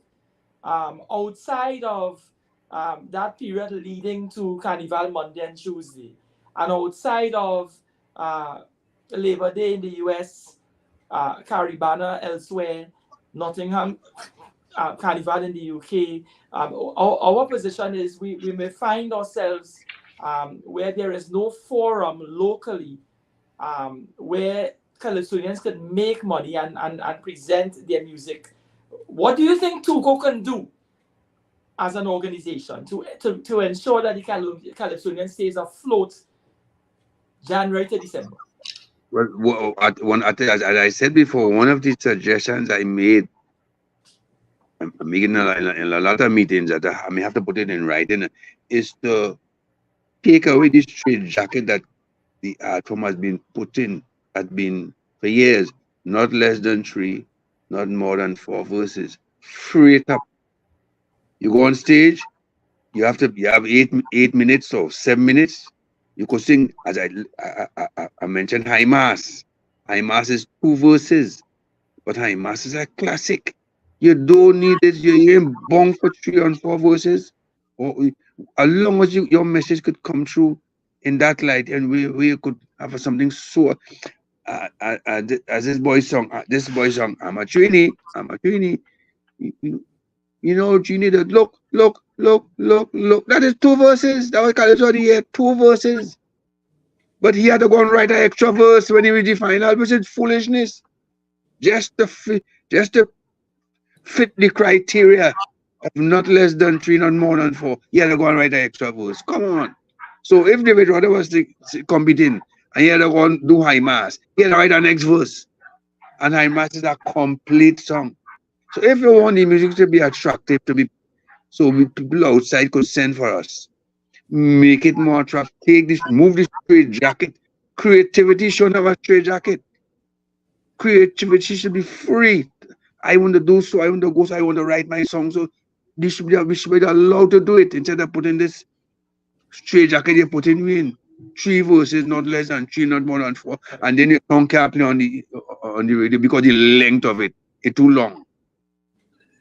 S3: Outside of that period leading to Carnival Monday and Tuesday. And outside of Labor Day in the US, Caribana elsewhere, Nottingham, Carnival in the UK, our position is we may find ourselves where there is no forum locally where Calypsonians can make money and present their music. What do you think Tuco can do as an organization to ensure that the Calypsonian stays afloat January to December?
S6: Well, as I said before, one of the suggestions I made, I'm making in a lot of meetings that I may have to put it in writing, is to take away this trade jacket that the art form has been for years, not less than 3, not more than 4 verses. Free it up. You go on stage, you have 8 minutes or 7 minutes. You could sing, as I mentioned, High Mass. High Mass is 2 verses, but High Mass is a classic. You don't need it. You ain't bong for 3 and 4 verses. Or as long as your message could come through in that light, and we could have something so. As this boy's song, I'm a Trini. You know, Genie, that look. That is 2 verses. That was Calypso here, 2 verses. But he had to go and write an extra verse when he reached the final, which is foolishness. Just to fit the criteria of not less than 3, not more than 4. He had to go and write an extra verse. Come on. So if David Rodder was competing and he had to go and do High Mass, he had to write the next verse. And High Mass is a complete song. So if you want the music to be attractive, people outside could send for us, make it more attractive, move this straight jacket. Creativity shouldn't have a straight jacket. Creativity should be free. I want to do so, I want to go, so I want to write my song. So we should be allowed to do it instead of putting this straight jacket you're putting in 3 verses, not less than 3, not more than 4, and then you don't care on the radio because the length of it is too long.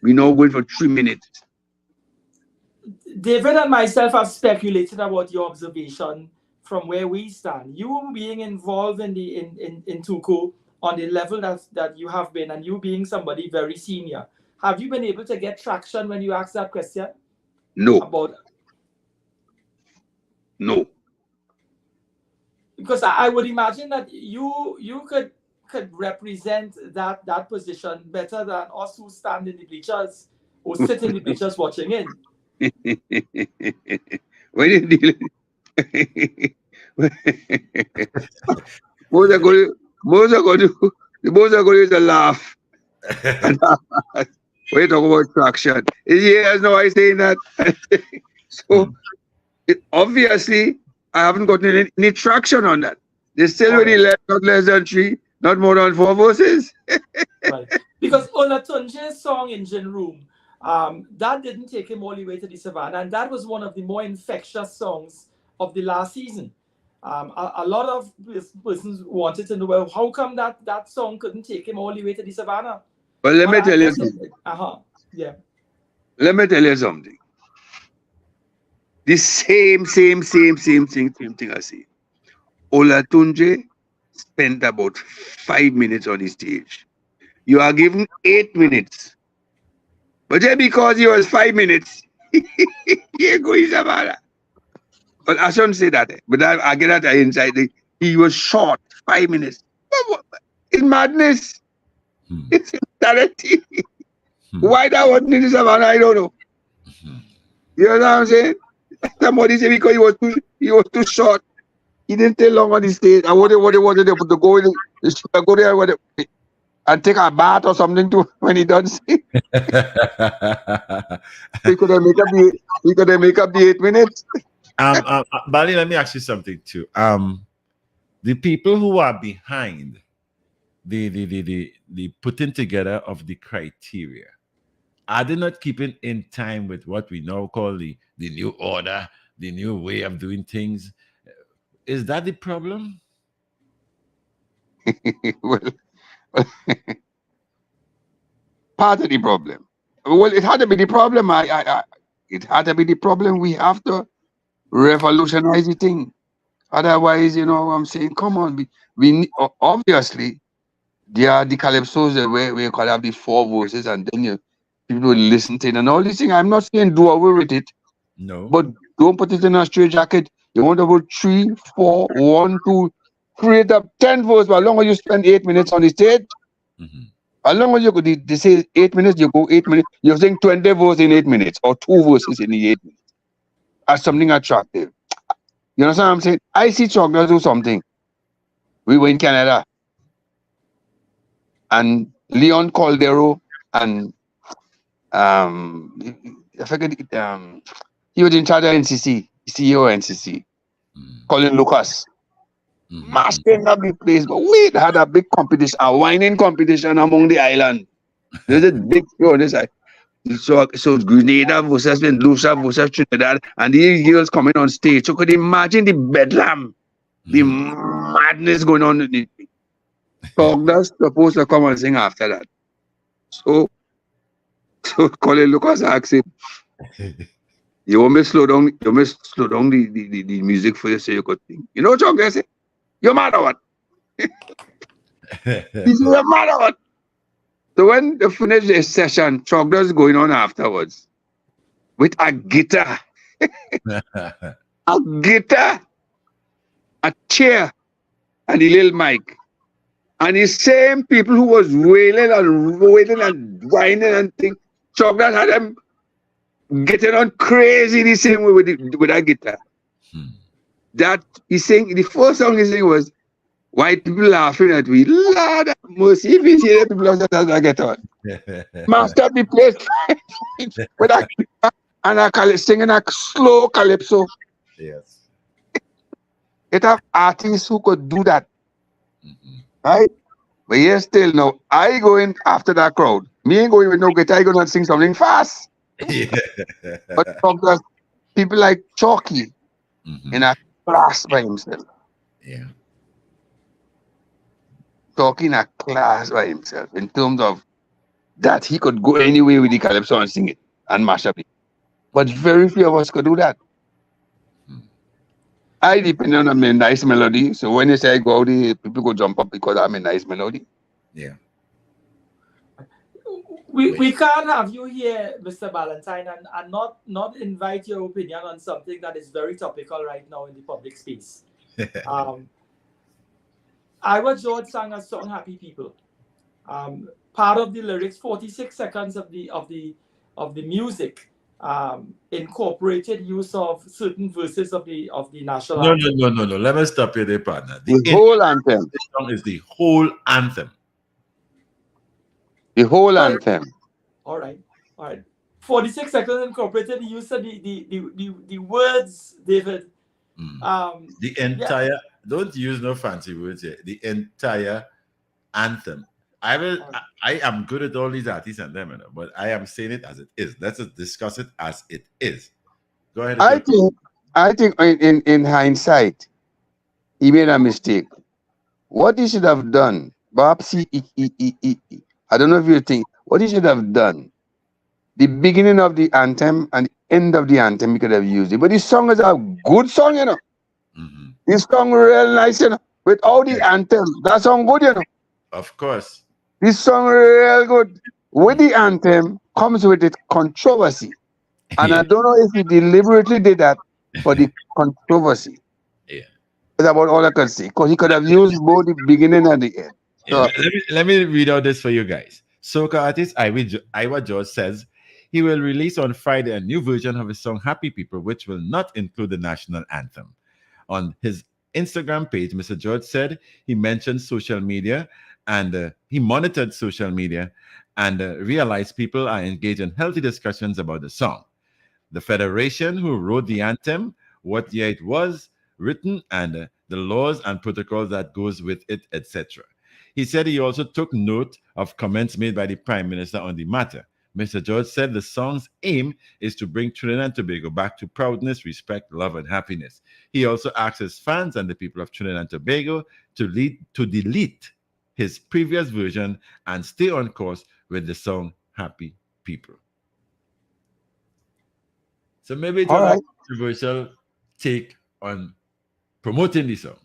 S6: We now going for 3 minutes.
S3: David and myself have speculated about your observation from where we stand. You being involved in Tuco on the level that you have been, and you being somebody very senior, have you been able to get traction when you ask that question?
S6: No. No.
S3: Because I would imagine that you could represent that position better than us who stand in the bleachers or sit in the bleachers watching in.
S6: When you deal, most are going to laugh. When you talk about traction, he has no idea saying that. So obviously, I haven't gotten any traction on that. There's still really not less than 3, not more than 4 verses.
S3: Right. Because Olatunji's song Engine Room, that didn't take him all the way to the Savannah, and that was one of the more infectious songs of the last season. A lot of persons wanted to know, well, how come that song couldn't take him all the way to the Savannah?
S6: Well, let me tell you something.
S3: Yeah.
S6: Let me tell you something. The same thing I see. Olatunji spent about 5 minutes on the stage. You are given 8 minutes. But just because he was 5 minutes, he goes Savannah. But I shouldn't say that. But I get that inside. He was short, 5 minutes. It's madness. It's insanity. Why that wasn't in Savannah, I don't know. You know what I'm saying? Somebody said because he was too short. He didn't stay long on the stage. I wanted to go there and take a bath or something too when he done sing. He could have make up the 8 minutes.
S2: Bali, let me ask you something too. The people who are behind the putting together of the criteria, are they not keeping in time with what we now call the new order, the new way of doing things? Is that the problem?
S6: Well, part of the problem. Well, it had to be the problem. It had to be the problem. We have to revolutionize the thing. Otherwise, I'm saying, come on, obviously there are the calypsos that where you could have the four voices and then people will listen to it and all these things. I'm not saying do away with it,
S2: No.
S6: but don't put it in a straight jacket. You want to go 3, 4, 1, 2, create up 10 votes, but as long as you spend 8 minutes on the stage,
S2: Mhm.
S6: as long as you go, they say 8 minutes, you go 8 minutes, you're saying 20 votes in 8 minutes or 2 votes in the 8 minutes as something attractive. You understand what I'm saying? I see Chocolates do something. We were in Canada and Leon Caldero and I forget he was in charge of NCC, CEO of NCC,
S2: Mm.
S6: Colin Lucas.
S2: Mhm.
S6: Mastering up the place, but we had a big competition, a whining competition among the island. There's a big show on this side. So Grenada versus Lucia versus Trinidad, and these girls coming on stage. So could you imagine the bedlam, the madness going on? Douglas supposed to come and sing after that. So Colin Lucas asked him, you want me to slow down? You want me to slow down the music for you so you could sing? You know what Douglas said? You're mad or what? He said, you're mad or what? So when they finished the session, Douglas going on afterwards with a guitar, a chair, and a little mic. And the same people who was wailing and whining and things, Douglas had them getting on crazy the same way with that guitar.
S2: Hmm.
S6: That he sang, the first song he sang was white people laughing at me. Lord have mercy, if you see the people that get on. Master the place with a guitar and singing a slow calypso.
S2: Yes.
S6: It have artists who could do that,
S2: Mhm.
S6: right? But yes, still no. I going after that crowd. Me ain't going with no guitar. I gonna sing something fast. But because people like Chalky
S2: Mhm.
S6: in a class by himself.
S2: Yeah.
S6: Chalky in a class by himself in terms of that he could go anywhere with the calypso and sing it and mash up it. But very few of us could do that.
S2: Hmm.
S6: I depend on a nice melody. So when you say I go out there, people go jump up because I'm a nice melody.
S2: Yeah.
S3: We can't have you here, Mr. Ballantyne, and not invite your opinion on something that is very topical right now in the public space. Iowa George sang a song "Happy People." Part of the lyrics, 46 seconds of the music, incorporated use of certain verses of the national
S2: No,
S3: anthem.
S2: no. Let me stop you there, partner.
S6: The whole anthem.
S2: This song is the whole anthem.
S6: The whole
S3: Well,
S6: anthem.
S3: all right. 46 seconds incorporated the use of the words, David.
S2: Mm. The entire, don't use no fancy words here. The entire anthem. I am good at all these artists and them, but I am saying it as it is. Let's just discuss it as it is. Go ahead.
S6: I think in hindsight, he made a mistake. What he should have done, perhaps I don't know if you think, what he should have done, the beginning of the anthem and the end of the anthem, he could have used it. But this song is a good song,
S2: Mm-hmm.
S6: This song real nice, With all the anthem, that song good,
S2: Of course.
S6: This song real good. With the anthem comes with it controversy. And I don't know if he deliberately did that for the controversy.
S2: Yeah.
S6: That's about all I can say. Because he could have used both the beginning and the end.
S2: Yeah,
S6: So,
S2: let me read out this for you guys. Soca artist Iowa George says he will release on Friday a new version of his song Happy People, which will not include the national anthem. On his Instagram page, Mr. George said he mentioned social media and he monitored social media and realized people are engaged in healthy discussions about the song. The federation who wrote the anthem, what year it was written, and the laws and protocols that goes with it, etc. He said he also took note of comments made by the Prime Minister on the matter. Mr. George said the song's aim is to bring Trinidad and Tobago back to proudness, respect, love, and happiness. He also asked his fans and the people of Trinidad and Tobago to delete his previous version and stay on course with the song Happy People. So maybe it
S6: All
S2: was a
S6: right.
S2: controversial take on promoting the song.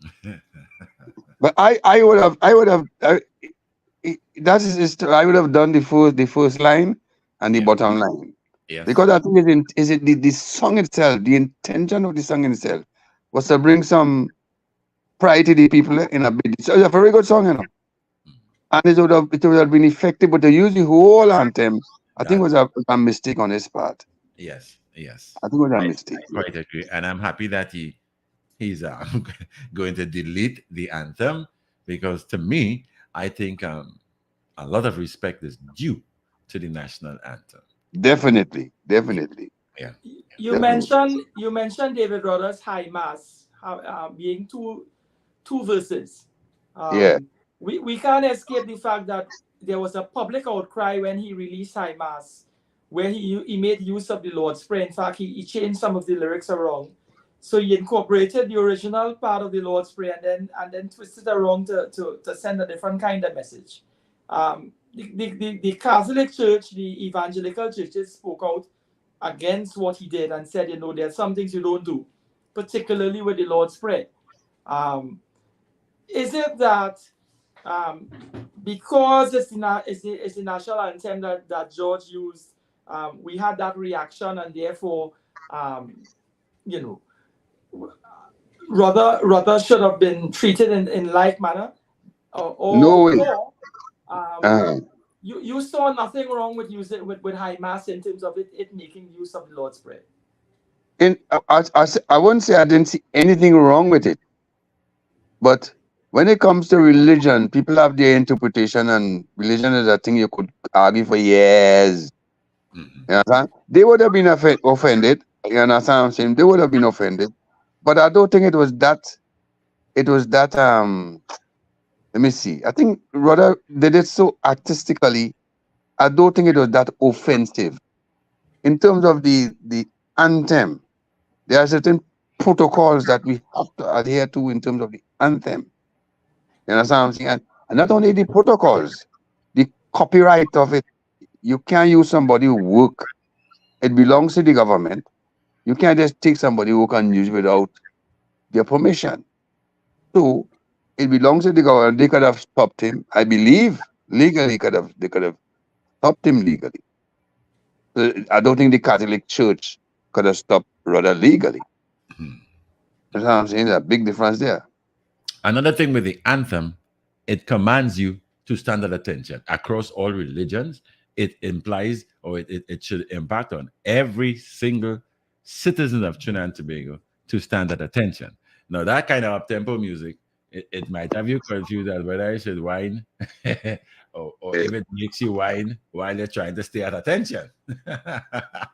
S6: But I would have that is I would have done the first line and the
S2: Yeah.
S6: bottom line.
S2: Yes.
S6: Because I think is it the song itself, the intention of the song itself was to bring some pride to the people in a bit. So it's a very good song, you know. And it would have been effective, but to use the whole anthem, I think
S2: That
S6: was a mistake on his part.
S2: yes, yes.
S6: I think it was a
S2: I,
S6: mistake.
S2: I quite agree. And I'm happy that he's going to delete the anthem because to me, I think a lot of respect is due to the national anthem.
S6: Definitely, definitely,
S2: Yeah.
S3: You
S6: definitely.
S3: mentioned David Rudder's High Mass being two verses.
S6: Yeah.
S3: We can't escape the fact that there was a public outcry when he released High Mass, where he made use of the Lord's Prayer. In fact, he changed some of the lyrics around. So he incorporated the original part of the Lord's Prayer and then twisted around to send a different kind of message. The Catholic Church, the evangelical churches spoke out against what he did and said, there are some things you don't do, particularly with the Lord's Prayer. Is it that because it's the national anthem that George used, we had that reaction, and therefore, you know, rather should have been treated in like manner,
S6: No way. Uh,
S3: you saw nothing wrong with using with High Mass in terms of it making use of the Lord's Prayer.
S6: I wouldn't say I didn't see anything wrong with it, but when it comes to religion, people have their interpretation, and religion is a thing you could argue for years.
S2: Mhm.
S6: You understand? They would have been offended. You understand what I'm saying? They would have been offended, but I don't think it was that. It was that. Let me see. I think rather they did so artistically. I don't think it was that offensive in terms of the anthem. There are certain protocols that we have to adhere to in terms of the anthem. You understand what I'm saying? And not only the protocols, the copyright of it. You can't use somebody's work. It belongs to the government. You can't just take somebody's work and use it without their permission. So it belongs to the government. They could have stopped him. I believe legally they could have stopped him legally. I don't think the Catholic Church could have stopped rather legally.
S2: Mhm.
S6: That's what I'm saying. There's a big difference there.
S2: Another thing with the anthem, it commands you to stand at attention across all religions. It implies or it should impact on every single citizen of Trinidad and Tobago to stand at attention. Now, that kind of up-tempo music, it might have you confused as whether you should whine or if it makes you whine while you're trying to stay at attention.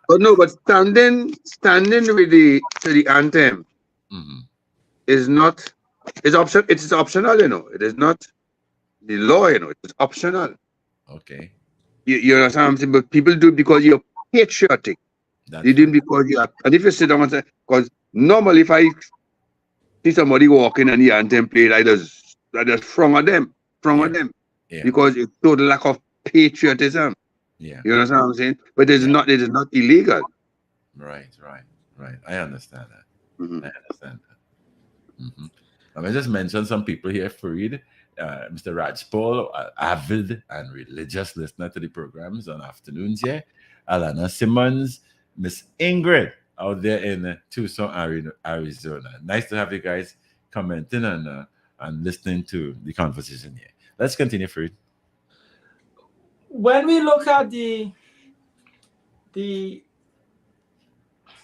S6: But no, but standing with the anthem
S2: Mhm.
S6: is not it's option it is optional, you know. It is not the law, you know, it's optional.
S2: Okay,
S6: You understand what I'm saying? But people do it because you're patriotic.
S2: that's
S6: They do it
S2: right.
S6: because you are, and if you sit down and say, because normally if I see somebody walking and the anthem played, I just frown at them. Frown
S2: Yeah,
S6: at them.
S2: yeah,
S6: Because it's total lack of patriotism.
S2: yeah.
S6: You understand what I'm saying? But
S2: Yeah.
S6: it is not illegal.
S2: Right, right, right. I understand that.
S6: Mhm.
S2: I understand that. Let me just mention some people here. Farid, Mr. Raj Paul, avid and religious listener to the programs on afternoons here. Alana Simmons, Miss Ingrid out there in Tucson, Arizona. Nice to have you guys commenting and listening to the conversation here. Let's continue, Farid.
S3: When we look at the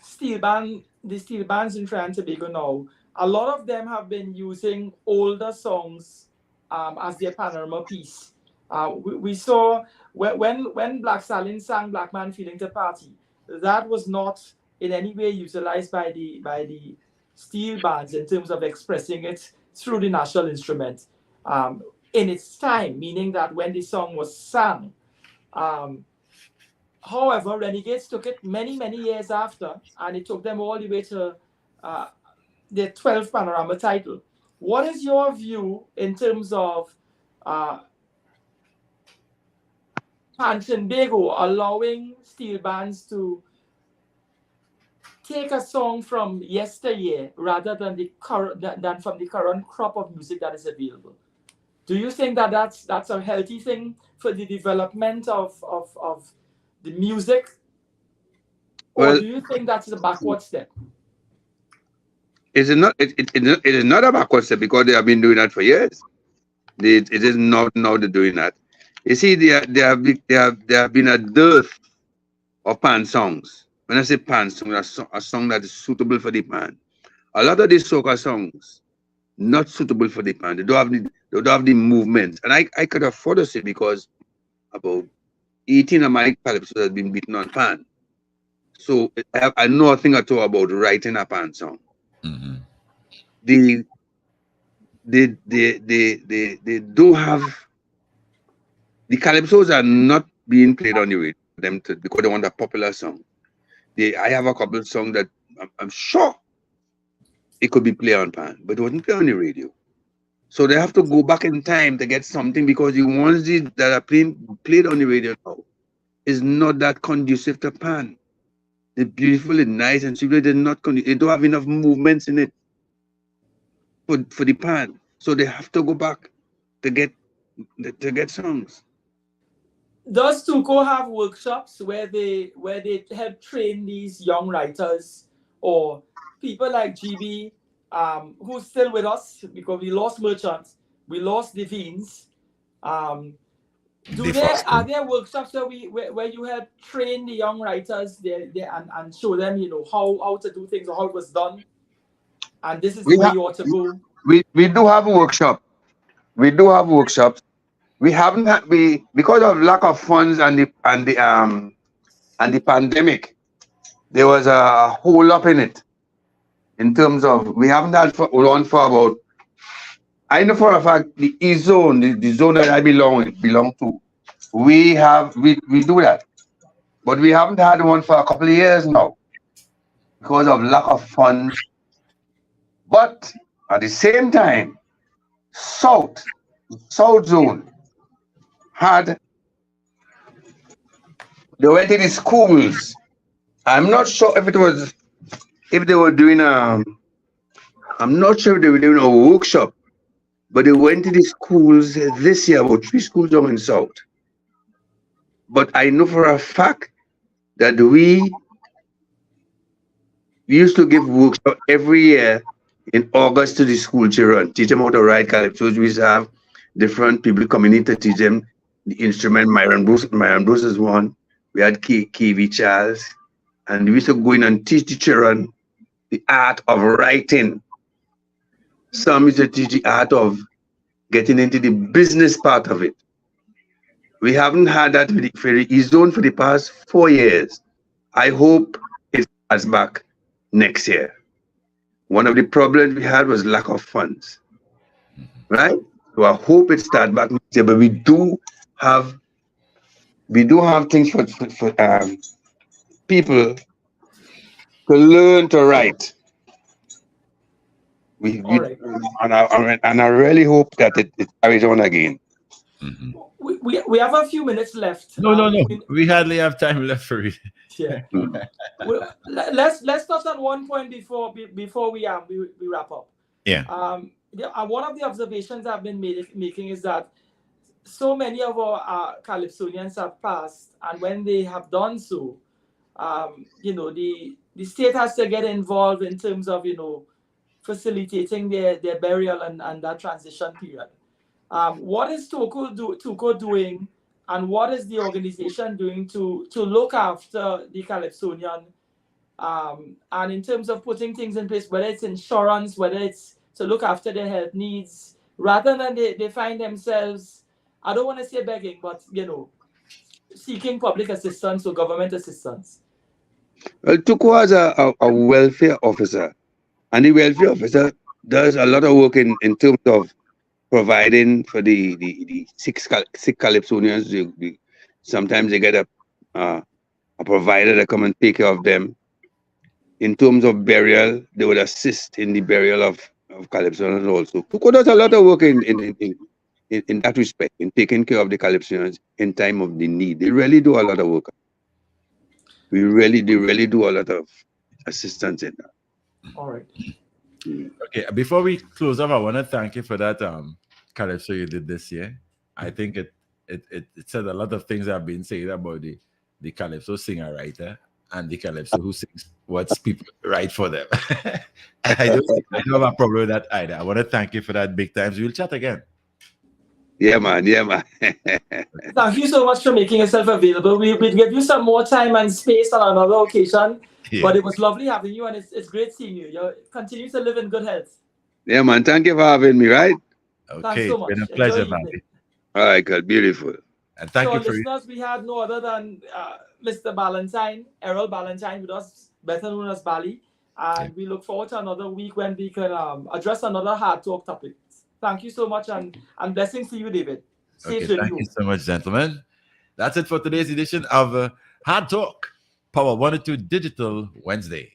S3: steel bands in Trinidad and Tobago now, a lot of them have been using older songs as their panorama piece. We saw when Black Stallion sang "Black Man Feeling to Party," that was not in any way utilized by the steel bands in terms of expressing it through the national instrument in its time, meaning that when the song was sung. However, Renegades took it many, many years after, and it took them all the way to their 12th Panorama title. What is your view in terms of Pantenbago allowing steel bands to take a song from yesteryear rather than the current than from the current crop of music that is available. Do you think that that's a healthy thing for the development of the music, or
S6: Well,
S3: do you think that's a backward step?
S6: is it not? It is not a backward step because they have been doing that for years. It is not now they're doing that. You see, there have been a dearth of pan songs. When I say pan song, a song that is suitable for the pan. A lot of these soca songs not suitable for the pan. They don't have the movement. And I could afford to say because about 18 of my calypso has been beaten on pan. So I know nothing at all about writing a pan song.
S2: Mm-hmm.
S6: They do have the calypsos are not being played on the radio for them because they want a popular song. I have a couple of songs that I'm sure it could be played on pan, but it wasn't played on the radio. So they have to go back in time to get something because the ones that are played on the radio now is not that conducive to pan. They're beautiful and nice and sweet, but they're not they don't have enough movements in it for the pan. So they have to go back to get songs.
S3: Does Tuco have workshops where they help train these young writers or people like GB, who's still with us because we lost Merchant, we lost Devines. Are there workshops where you help train the young writers there and show them how to do things or how it was done, and this is the way you ought to go?
S6: We do have a workshop. We do have workshops. We haven't had because of lack of funds and the pandemic. There was a hole up in it. In terms of we haven't had one for about. I know for a fact the E zone, the zone that I belong to, we do that, but we haven't had one for a couple of years now because of lack of funds. But at the same time, South Zone they went to the schools. I'm not sure if they were doing I'm not sure if they were doing a workshop, but they went to the schools this year, about 3 schools down in South. But I know for a fact that we used to give workshop every year in August to the school children, teach them how to write calypsos. We used to have different people coming in to teach them the instrument. Myron Bruce is one. We had KV Charles, and we used to go in and teach the children the art of writing. Some used to teach the art of getting into the business part of it. We haven't had that for the East Zone for the past 4 years. I hope it starts back next year. One of the problems we had was lack of funds, right? So I hope it starts back next year. But we do have things for people to learn to write.
S3: Right.
S6: And I really hope that it carries on again.
S2: Mm-hmm.
S3: We have a few minutes left.
S2: No. We hardly have time left for it.
S3: Yeah. Let's touch on one point before we wrap up.
S2: Yeah.
S3: One of the observations I've been making is that so many of our Calypsonians have passed, and when they have done so, the state has to get involved in terms of facilitating their burial and that transition period. What is Tuco doing, and what is the organization doing to look after the Calypsonian, and in terms of putting things in place, whether it's insurance, whether it's to look after their health needs, rather than they find themselves, I don't want to say begging, but seeking public assistance or government assistance?
S6: Well, Tuco has a welfare officer, and the welfare officer does a lot of work in terms of providing for the sick Calypsonians. Sometimes they get a provider that come and take care of them. In terms of burial, they would assist in the burial of Calypsonians also. Tuco does a lot of work in that respect, in taking care of the Calypsonians in time of the need. They really do a lot of work. They really do a lot of assistance in that.
S3: All right.
S2: Okay, before we close off, I want to thank you for that calypso you did this year. I think it said a lot of things that have been said about the calypso singer writer and the calypso who sings what's people write for them. I don't have a problem with that either. I want to thank you for that big times. We'll chat again.
S6: Yeah, man. Yeah, man.
S3: Thank you so much for making yourself available. We'll give you some more time and space on another occasion.
S2: Yeah.
S3: But it was lovely having you, and it's great seeing you. You continue to live in good health.
S6: Yeah, man. Thank you for having me, right?
S2: Okay,
S3: so much.
S2: it's been a
S3: Enjoy
S2: pleasure,
S3: your
S2: man.
S3: evening.
S6: All right, good. Beautiful.
S2: And thank
S3: So,
S2: you for
S3: listeners, we had no other than Mr. Ballantyne, Errol Ballantyne with us, better known as Bali. And we look forward to another week when we can address another hard talk topic. Thank you so much, and blessings to you, David.
S2: Okay, thank you so much, gentlemen. That's it for today's edition of Hard Talk, Power 102 Digital Wednesday.